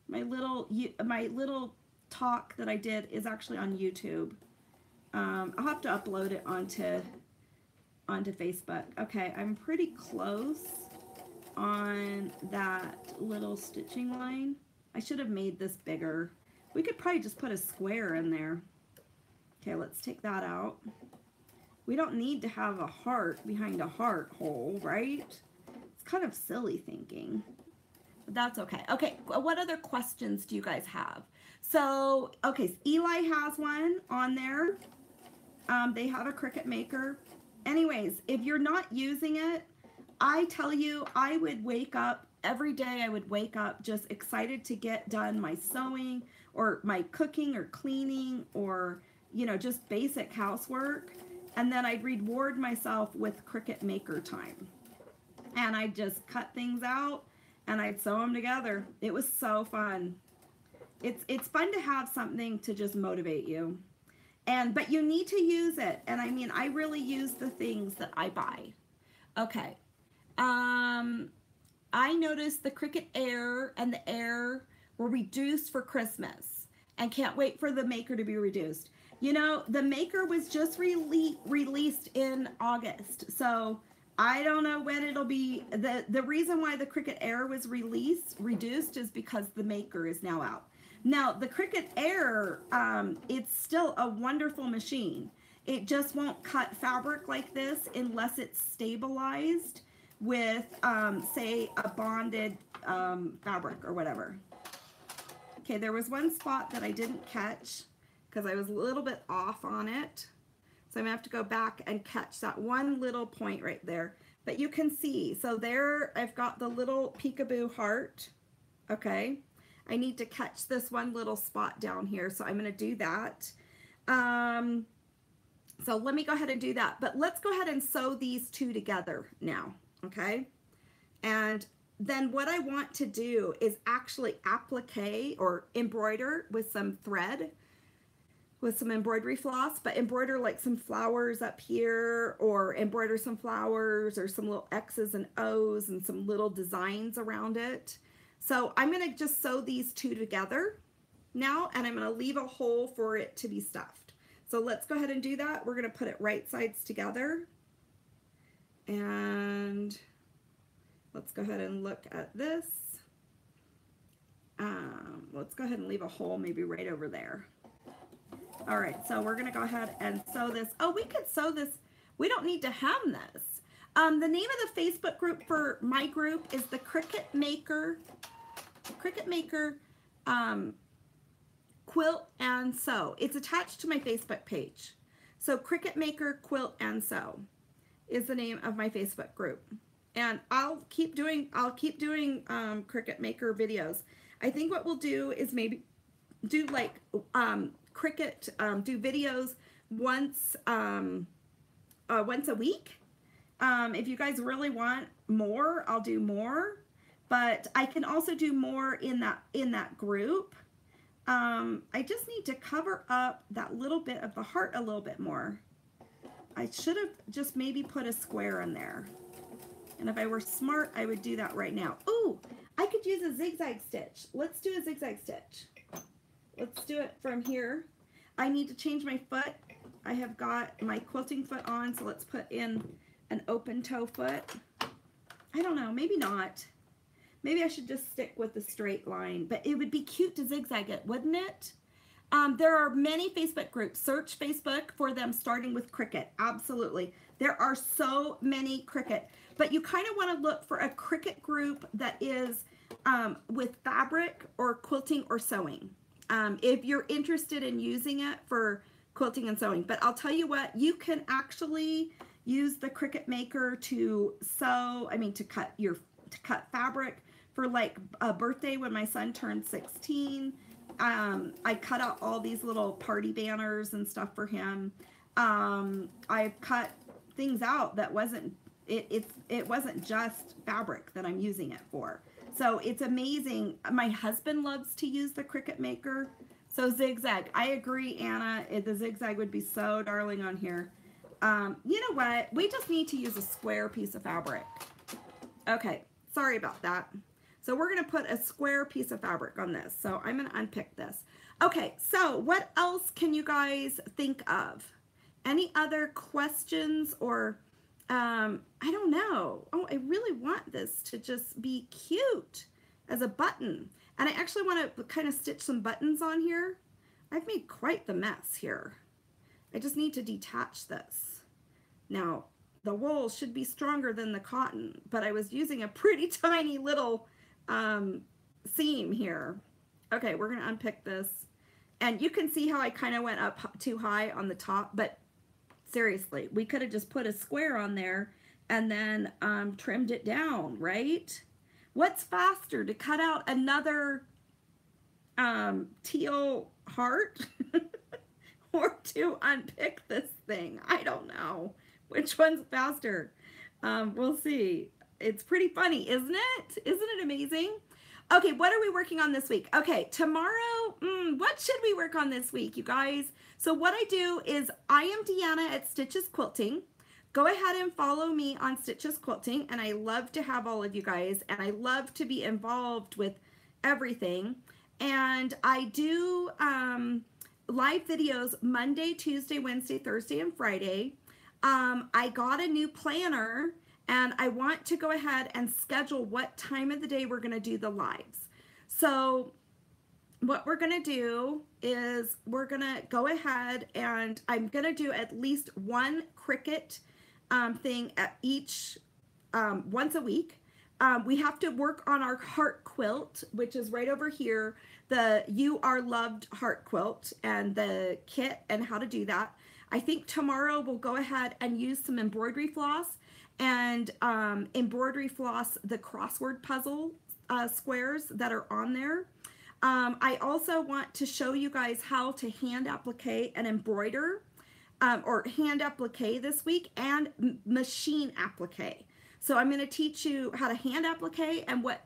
My little talk that I did is actually on YouTube. I'll have to upload it onto Facebook. Okay, I'm pretty close on that little stitching line. I should have made this bigger. We could probably just put a square in there. Okay, let's take that out. We don't need to have a heart behind a heart hole, right? It's kind of silly thinking, but that's okay. Okay, what other questions do you guys have? So, okay, so Eli has one on there. They have a Cricut Maker. Anyways, if you're not using it, I tell you, I would wake up every day. I would wake up just excited to get done my sewing or my cooking or cleaning or, you know, just basic housework. And then I'd reward myself with Cricut Maker time. And I'd just cut things out and I'd sew them together. It was so fun. It's fun to have something to just motivate you. But you need to use it. And I mean, I really use the things that I buy. Okay. I noticed the Cricut Air and the Air were reduced for Christmas and can't wait for the Maker to be reduced. You know, the Maker was just released in August, so I don't know when it'll be. The reason why the Cricut Air was reduced is because the Maker is now out. Now, the Cricut Air, it's still a wonderful machine. It just won't cut fabric like this unless it's stabilized with, say, a bonded fabric or whatever. Okay, there was one spot that I didn't catch because I was a little bit off on it. So I'm gonna have to go back and catch that one little point right there. But you can see, so there I've got the little peekaboo heart. Okay, I need to catch this one little spot down here, so I'm gonna do that. So let me go ahead and do that. But let's go ahead and sew these two together now, okay? And then what I want to do is actually applique or embroider with some thread, with some embroidery floss, but embroider like some flowers up here, or embroider some flowers or some little X's and O's and some little designs around it. So I'm going to just sew these two together now, and I'm going to leave a hole for it to be stuffed. So let's go ahead and do that. We're going to put it right sides together, and let's go ahead and look at this. Let's go ahead and leave a hole maybe right over there. All right, so we're going to go ahead and sew this. Oh, we could sew this. We don't need to hem this. The name of the Facebook group for my group is the Cricut Maker, Quilt and Sew. It's attached to my Facebook page. So Cricut Maker, Quilt and Sew is the name of my Facebook group. And I'll keep doing Cricut Maker videos. I think what we'll do is maybe do like Cricut, do videos once a week. If you guys really want more, I'll do more, but I can also do more in that group. I just need to cover up that little bit of the heart a little bit more. I should have just maybe put a square in there. And if I were smart, I would do that right now. Ooh, I could use a zigzag stitch. Let's do a zigzag stitch. Let's do it from here. I need to change my foot. I have got my quilting foot on, so let's put in an open toe foot. I don't know, maybe not. Maybe I should just stick with the straight line, but it would be cute to zigzag it, wouldn't it? There are many Facebook groups. Search Facebook for them starting with Cricut. Absolutely. There are so many Cricut, but you kind of want to look for a Cricut group that is with fabric or quilting or sewing. If you're interested in using it for quilting and sewing. But I'll tell you what, you can actually use the Cricut Maker to sew, to cut fabric for like a birthday when my son turned 16. I cut out all these little party banners and stuff for him. I've cut things out that it wasn't just fabric that I'm using it for. So it's amazing. My husband loves to use the Cricut Maker So zigzag. I agree, Anna. The zigzag would be so darling on here. You know what? We just need to use a square piece of fabric. Okay, sorry about that. So we're going to put a square piece of fabric on this. So I'm going to unpick this. Okay, so what else can you guys think of? Any other questions or, I don't know. Oh, I really want this to just be cute as a button. And I actually want to kind of stitch some buttons on here. I've made quite the mess here. I just need to detach this. Now, the wool should be stronger than the cotton, but I was using a pretty tiny little seam here. Okay, we're going to unpick this. And you can see how I kind of went up too high on the top, but seriously, we could have just put a square on there and then trimmed it down, right? What's faster, to cut out another teal heart or to unpick this thing? I don't know. Which one's faster? We'll see. It's pretty funny, isn't it? Isn't it amazing? Okay, what are we working on this week? Okay, tomorrow, what should we work on this week, you guys? So what I do is I am Deanna at Stitches Quilting. Go ahead and follow me on Stitches Quilting, and I love to have all of you guys, and I love to be involved with everything. And I do live videos Monday, Tuesday, Wednesday, Thursday, and Friday. I got a new planner, and I want to go ahead and schedule what time of the day we're going to do the lives. So what we're going to do is we're going to go ahead and I'm going to do at least one Cricut thing at each once a week. We have to work on our heart quilt, which is right over here, the You Are Loved heart quilt, and the kit and how to do that. I think tomorrow we'll go ahead and use some embroidery floss and embroidery floss the crossword puzzle squares that are on there. I also want to show you guys how to hand applique and embroider, or hand applique this week, and machine applique. So I'm going to teach you how to hand applique and what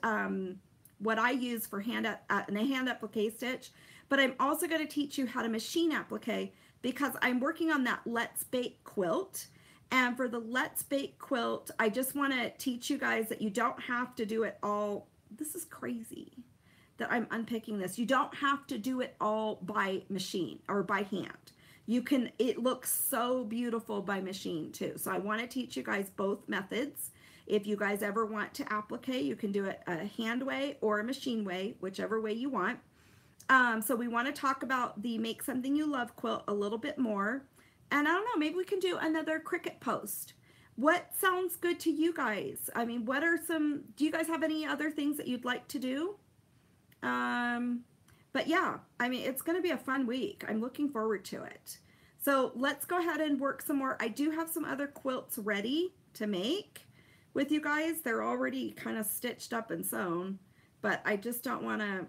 I use for hand applique stitch. But I'm also going to teach you how to machine applique, because I'm working on that Let's Bake quilt. And for the Let's Bake quilt, I just want to teach you guys that you don't have to do it all. This is crazy that I'm unpicking this. You don't have to do it all by machine or by hand. You can, it looks so beautiful by machine too. So I want to teach you guys both methods. If you guys ever want to applique, you can do it a hand way or a machine way, whichever way you want. So we want to talk about the Make Something You Love quilt a little bit more. And I don't know, maybe we can do another Cricut post. What sounds good to you guys? I mean, what are some, do you guys have any other things that you'd like to do? But yeah, I mean, it's going to be a fun week. I'm looking forward to it. So let's go ahead and work some more. I do have some other quilts ready to make with you guys. They're already kind of stitched up and sewn, but I just don't want to,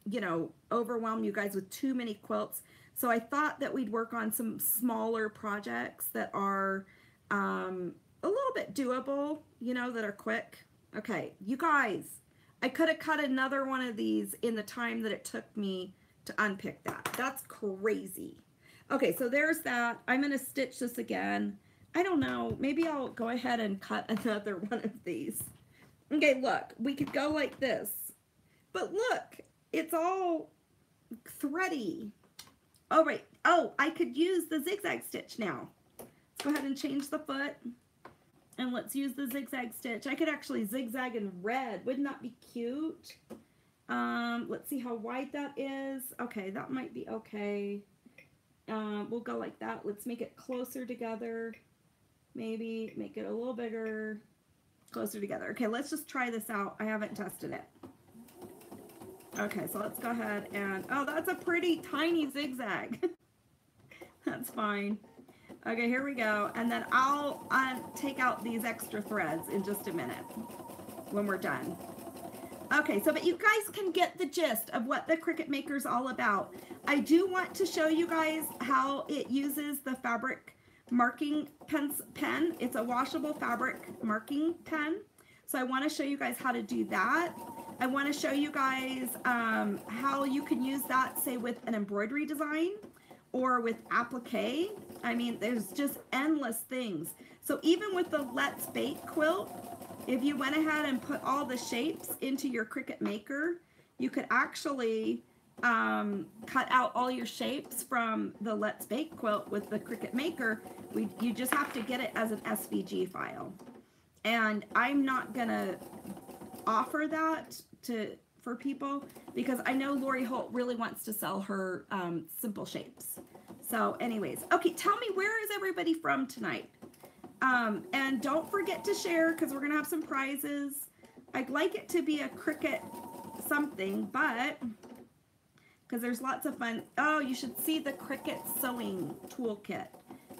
you know, overwhelm you guys with too many quilts. So I thought that we'd work on some smaller projects that are a little bit doable, you know, that are quick. Okay, you guys, I could have cut another one of these in the time that it took me to unpick that. That's crazy. Okay, so there's that. I'm going to stitch this again. I don't know. Maybe I'll go ahead and cut another one of these. Okay, look, we could go like this. But look, it's all thready. Oh, right. Oh, I could use the zigzag stitch now. Let's go ahead and change the foot. And let's use the zigzag stitch. I could actually zigzag in red. Wouldn't that be cute? Let's see how wide that is. Okay, that might be okay. We'll go like that. Let's make it closer together. Maybe make it a little bigger. Closer together. Okay, let's just try this out. I haven't tested it. Okay, so let's go ahead and, oh, that's a pretty tiny zigzag. That's fine. Okay, here we go. And then I'll take out these extra threads in just a minute when we're done. Okay, so but you guys can get the gist of what the Cricut Maker is all about. I do want to show you guys how it uses the fabric marking pen. It's a washable fabric marking pen. So I want to show you guys how to do that. I want to show you guys how you can use that, say, with an embroidery design or with applique. I mean, there's just endless things. So even with the Let's Bake quilt, if you went ahead and put all the shapes into your Cricut Maker, you could actually cut out all your shapes from the Let's Bake quilt with the Cricut Maker. You just have to get it as an SVG file. And I'm not gonna offer that for people because I know Lori Holt really wants to sell her simple shapes. So anyways, okay, tell me, where is everybody from tonight? And don't forget to share because we're gonna have some prizes. I'd like it to be a Cricut something, but because there's lots of fun. Oh, you should see the Cricut sewing toolkit.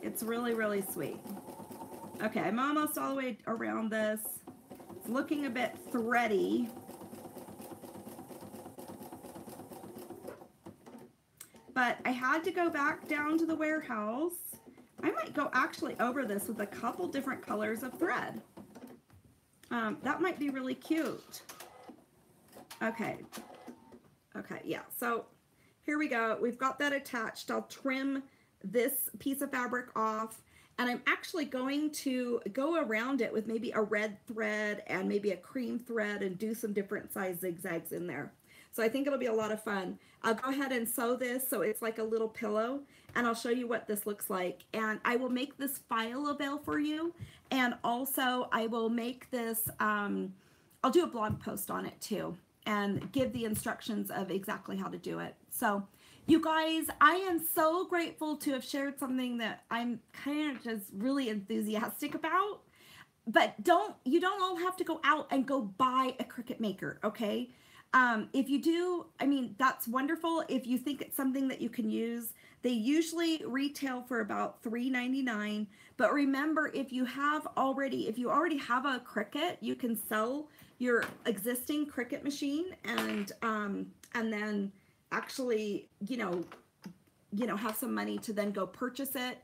It's really, really sweet. Okay, I'm almost all the way around this. It's looking a bit thready. But I had to go back down to the warehouse. I might go actually over this with a couple different colors of thread. That might be really cute. Okay. Okay, yeah. So here we go. We've got that attached. I'll trim this piece of fabric off. And I'm actually going to go around it with maybe a red thread and maybe a cream thread and do some different size zigzags in there. So I think it'll be a lot of fun. I'll go ahead and sew this so it's like a little pillow, and I'll show you what this looks like. And I will make this file available for you. And also I will make this, I'll do a blog post on it too and give the instructions of exactly how to do it. So you guys, I am so grateful to have shared something that I'm kind of just really enthusiastic about. But you don't all have to go out and go buy a Cricut Maker, okay? If you do, I mean, that's wonderful. If you think it's something that you can use, they usually retail for about $3.99. But remember, if you already have a Cricut, you can sell your existing Cricut machine and then actually, have some money to then go purchase it.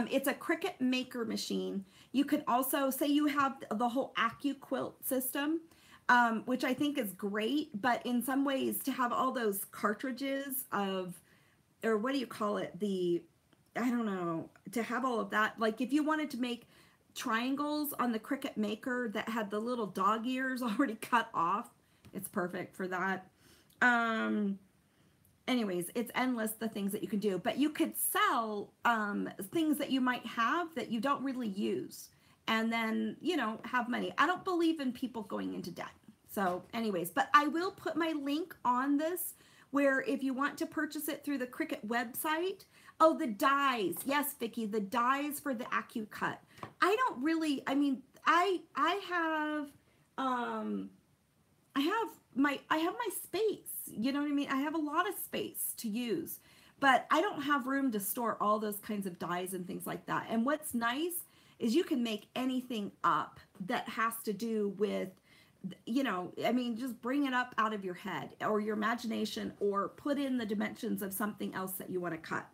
It's a Cricut Maker machine. You can also say you have the whole AccuQuilt system, which I think is great, but in some ways to have all those cartridges or what do you call it? I don't know, to have all of that. Like if you wanted to make triangles on the Cricut Maker that had the little dog ears already cut off, it's perfect for that. Anyways, it's endless the things that you can do, but you could sell things that you might have that you don't really use and then, have money. I don't believe in people going into debt. So anyways, but I will put my link on this where if you want to purchase it through the Cricut website, oh, the dies. Yes, Vicki, the dies for the AccuCut. I don't really, I mean, I have my space, you know what I mean? I have a lot of space to use, but I don't have room to store all those kinds of dies and things like that. And what's nice is you can make anything up that has to do with, I mean, just bring it up out of your head or your imagination or put in the dimensions of something else that you want to cut.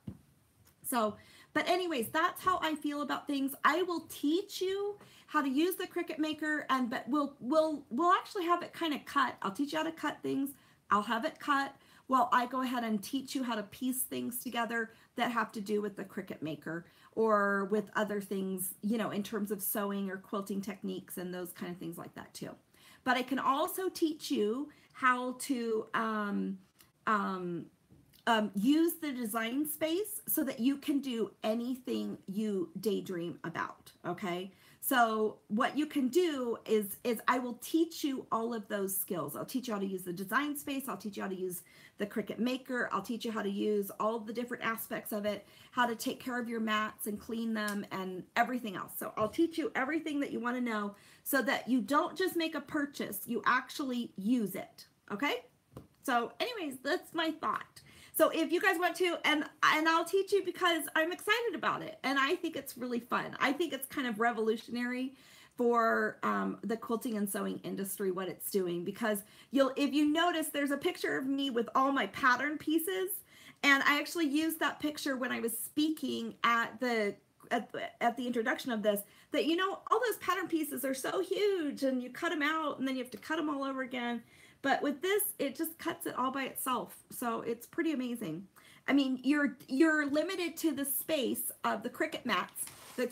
So, but anyways, that's how I feel about things. I will teach you how to use the Cricut Maker, but we'll actually have it kind of cut. I'll teach you how to cut things. I'll have it cut while I go ahead and teach you how to piece things together that have to do with the Cricut Maker or with other things, in terms of sewing or quilting techniques and those kind of things like that too. But I can also teach you how to use the design space so that you can do anything you daydream about, okay? So what you can do is I will teach you all of those skills. I'll teach you how to use the design space. I'll teach you how to use the Cricut Maker. I'll teach you how to use all the different aspects of it, how to take care of your mats and clean them and everything else. So I'll teach you everything that you want to know so that you don't just make a purchase, you actually use it, okay? So anyways, that's my thought. So if you guys want to, and I'll teach you because I'm excited about it. And I think it's really fun. I think it's kind of revolutionary for the quilting and sewing industry, what it's doing. Because if you notice, there's a picture of me with all my pattern pieces. And I actually used that picture when I was speaking at the at the introduction of this, that, you know, all those pattern pieces are so huge and you cut them out and then you have to cut them all over again. But with this, it just cuts it all by itself. So it's pretty amazing. I mean, you're limited to the space of the Cricut mats.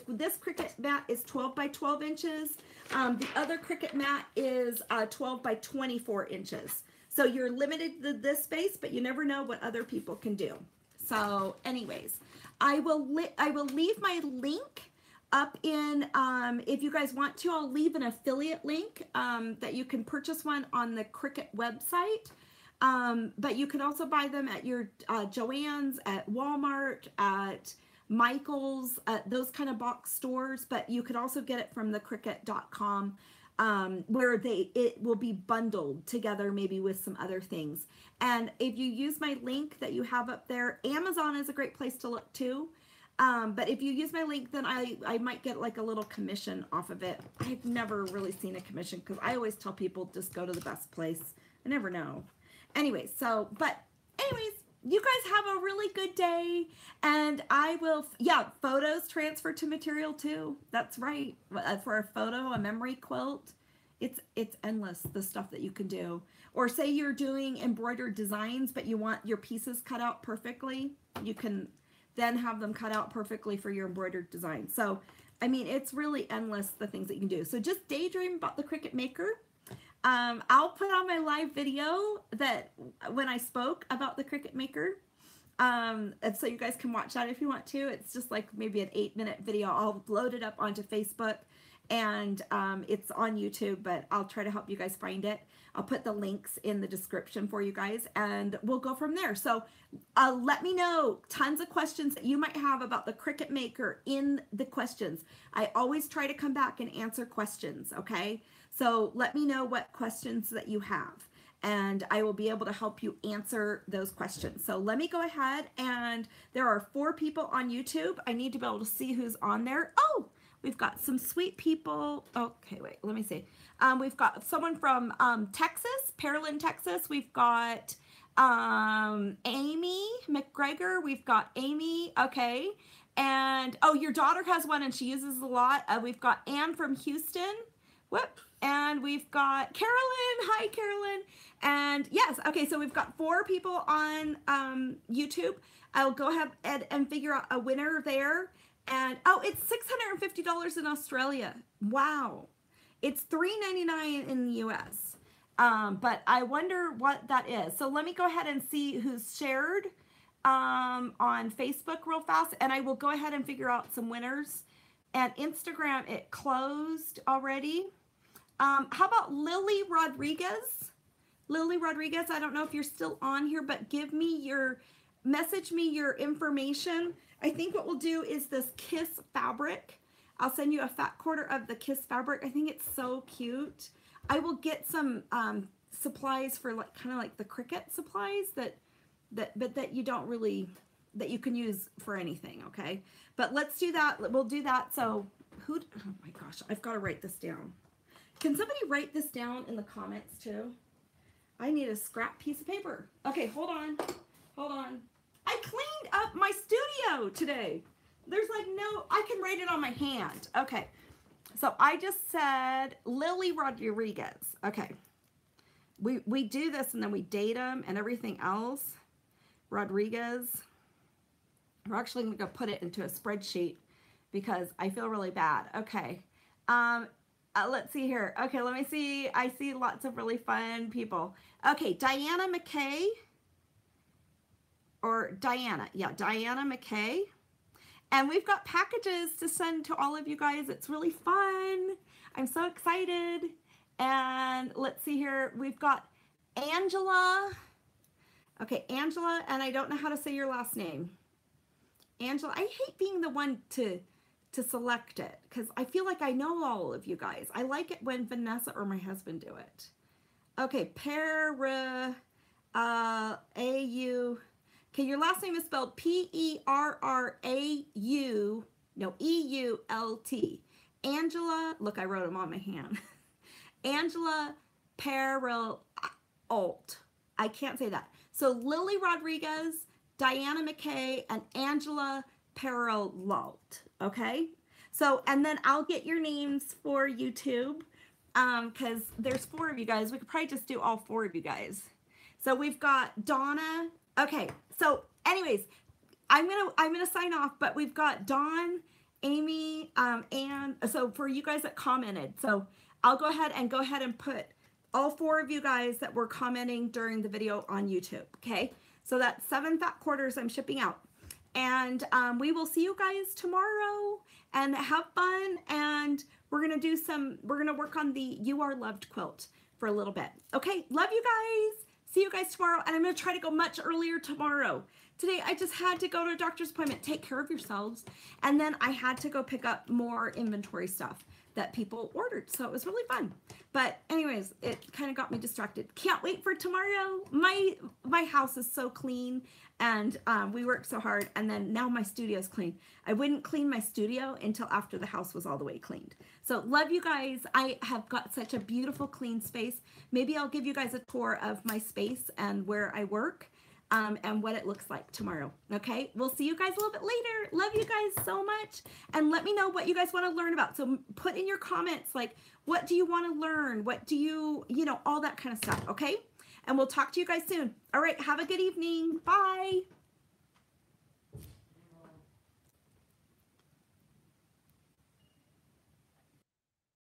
This Cricut mat is 12 by 12 inches. The other Cricut mat is 12 by 24 inches. So you're limited to this space, but you never know what other people can do. So anyways, I will leave my link up in, if you guys want to, I'll leave an affiliate link that you can purchase one on the Cricut website. But you can also buy them at your Joann's, at Walmart, at Michael's, those kind of box stores. But you could also get it from the Cricut.com, where it will be bundled together, maybe with some other things. And if you use my link that you have up there, Amazon is a great place to look too. But if you use my link, then I might get like a little commission off of it. I've never really seen a commission because I always tell people just go to the best place. I never know. Anyways, anyways, you guys have a really good day, and I will, yeah, photos transfer to material too. That's right. For a photo, a memory quilt, it's endless, the stuff that you can do. Or say you're doing embroidered designs, but you want your pieces cut out perfectly. You can then have them cut out perfectly for your embroidered design. So, I mean, it's really endless, the things that you can do. So just daydream about the Cricut Maker. I'll put on my live video that when I spoke about the Cricut Maker, and so you guys can watch that if you want to. It's just like maybe an 8-minute video. I'll load it up onto Facebook, and it's on YouTube, but I'll try to help you guys find it. I'll put the links in the description for you guys, and we'll go from there. So let me know tons of questions that you might have about the Cricut Maker in the questions. I always try to come back and answer questions, okay? So let me know what questions that you have, and I will be able to help you answer those questions. So let me go ahead, and there are 4 people on YouTube. I need to be able to see who's on there. Oh, we've got some sweet people. Okay, wait, let me see. We've got someone from Texas, Pearland, Texas. We've got Amy McGregor. We've got Amy, okay. And, oh, your daughter has one and she uses a lot. We've got Ann from Houston. Whoop. And we've got Carolyn. Hi, Carolyn. And yes, okay, so we've got 4 people on YouTube. I'll go ahead and figure out a winner there. And, oh, it's $650 in Australia. Wow. It's $3.99 in the US. But I wonder what that is. So let me go ahead and see who's shared on Facebook real fast. And I will go ahead and figure out some winners. And Instagram, it closed already. How about Lily Rodriguez? Lily Rodriguez, I don't know if you're still on here, but message me your information. I think what we'll do is this Kiss fabric. I'll send you a fat quarter of the Kiss fabric. I think it's so cute. I will get some supplies for like kind of like the Cricut supplies that you don't really, that you can use for anything, okay? But let's do that. We'll do that. So oh my gosh, I've got to write this down. Can somebody write this down in the comments too? I need a scrap piece of paper. Okay, hold on. Hold on. I cleaned up my studio today. There's like I can write it on my hand. Okay. So I just said Lily Rodriguez. Okay. We do this and then we date them and everything else. Rodriguez. We're actually going to go put it into a spreadsheet because I feel really bad. Okay. Let's see here. Okay, let me see. I see lots of really fun people. Okay, Diana McKay. Or Diana. Yeah, Diana McKay. And we've got packages to send to all of you guys. It's really fun. I'm so excited. And let's see here. We've got Angela. Okay, Angela, and I don't know how to say your last name. Angela, I hate being the one to select it because I feel like I know all of you guys. I like it when Vanessa or my husband do it. Okay, A-U. Okay, your last name is spelled P-E-R-R-A-U, no, E-U-L-T. Angela, look, I wrote them on my hand. Angela Perrault. I can't say that. So Lily Rodriguez, Diana McKay, and Angela paralleled, okay? So, and then I'll get your names for YouTube, because there's 4 of you guys. We could probably just do all 4 of you guys. So we've got Donna. Okay, so anyways, I'm gonna sign off, but we've got Dawn, Amy, and so for you guys that commented, so I'll go ahead and put all 4 of you guys that were commenting during the video on YouTube, okay? So that's 7 fat quarters I'm shipping out. And we will see you guys tomorrow, and have fun, and we're gonna work on the You Are Loved quilt for a little bit. Okay, love you guys. See you guys tomorrow, and I'm gonna try to go much earlier tomorrow. Today I just had to go to a doctor's appointment. Take care of yourselves. And then I had to go pick up more inventory stuff that people ordered. So it was really fun. But anyways, it kind of got me distracted. Can't wait for tomorrow. My house is so clean, and we worked so hard, and then now my studio's clean. I wouldn't clean my studio until after the house was all the way cleaned. So love you guys. I have got such a beautiful clean space. Maybe I'll give you guys a tour of my space and where I work. And what it looks like tomorrow. Okay, we'll see you guys a little bit later. Love you guys so much, and let me know what you guys want to learn about. So put in your comments, like, what do you want to learn? What do you know, all that kind of stuff. Okay, and we'll talk to you guys soon. All right, have a good evening. Bye.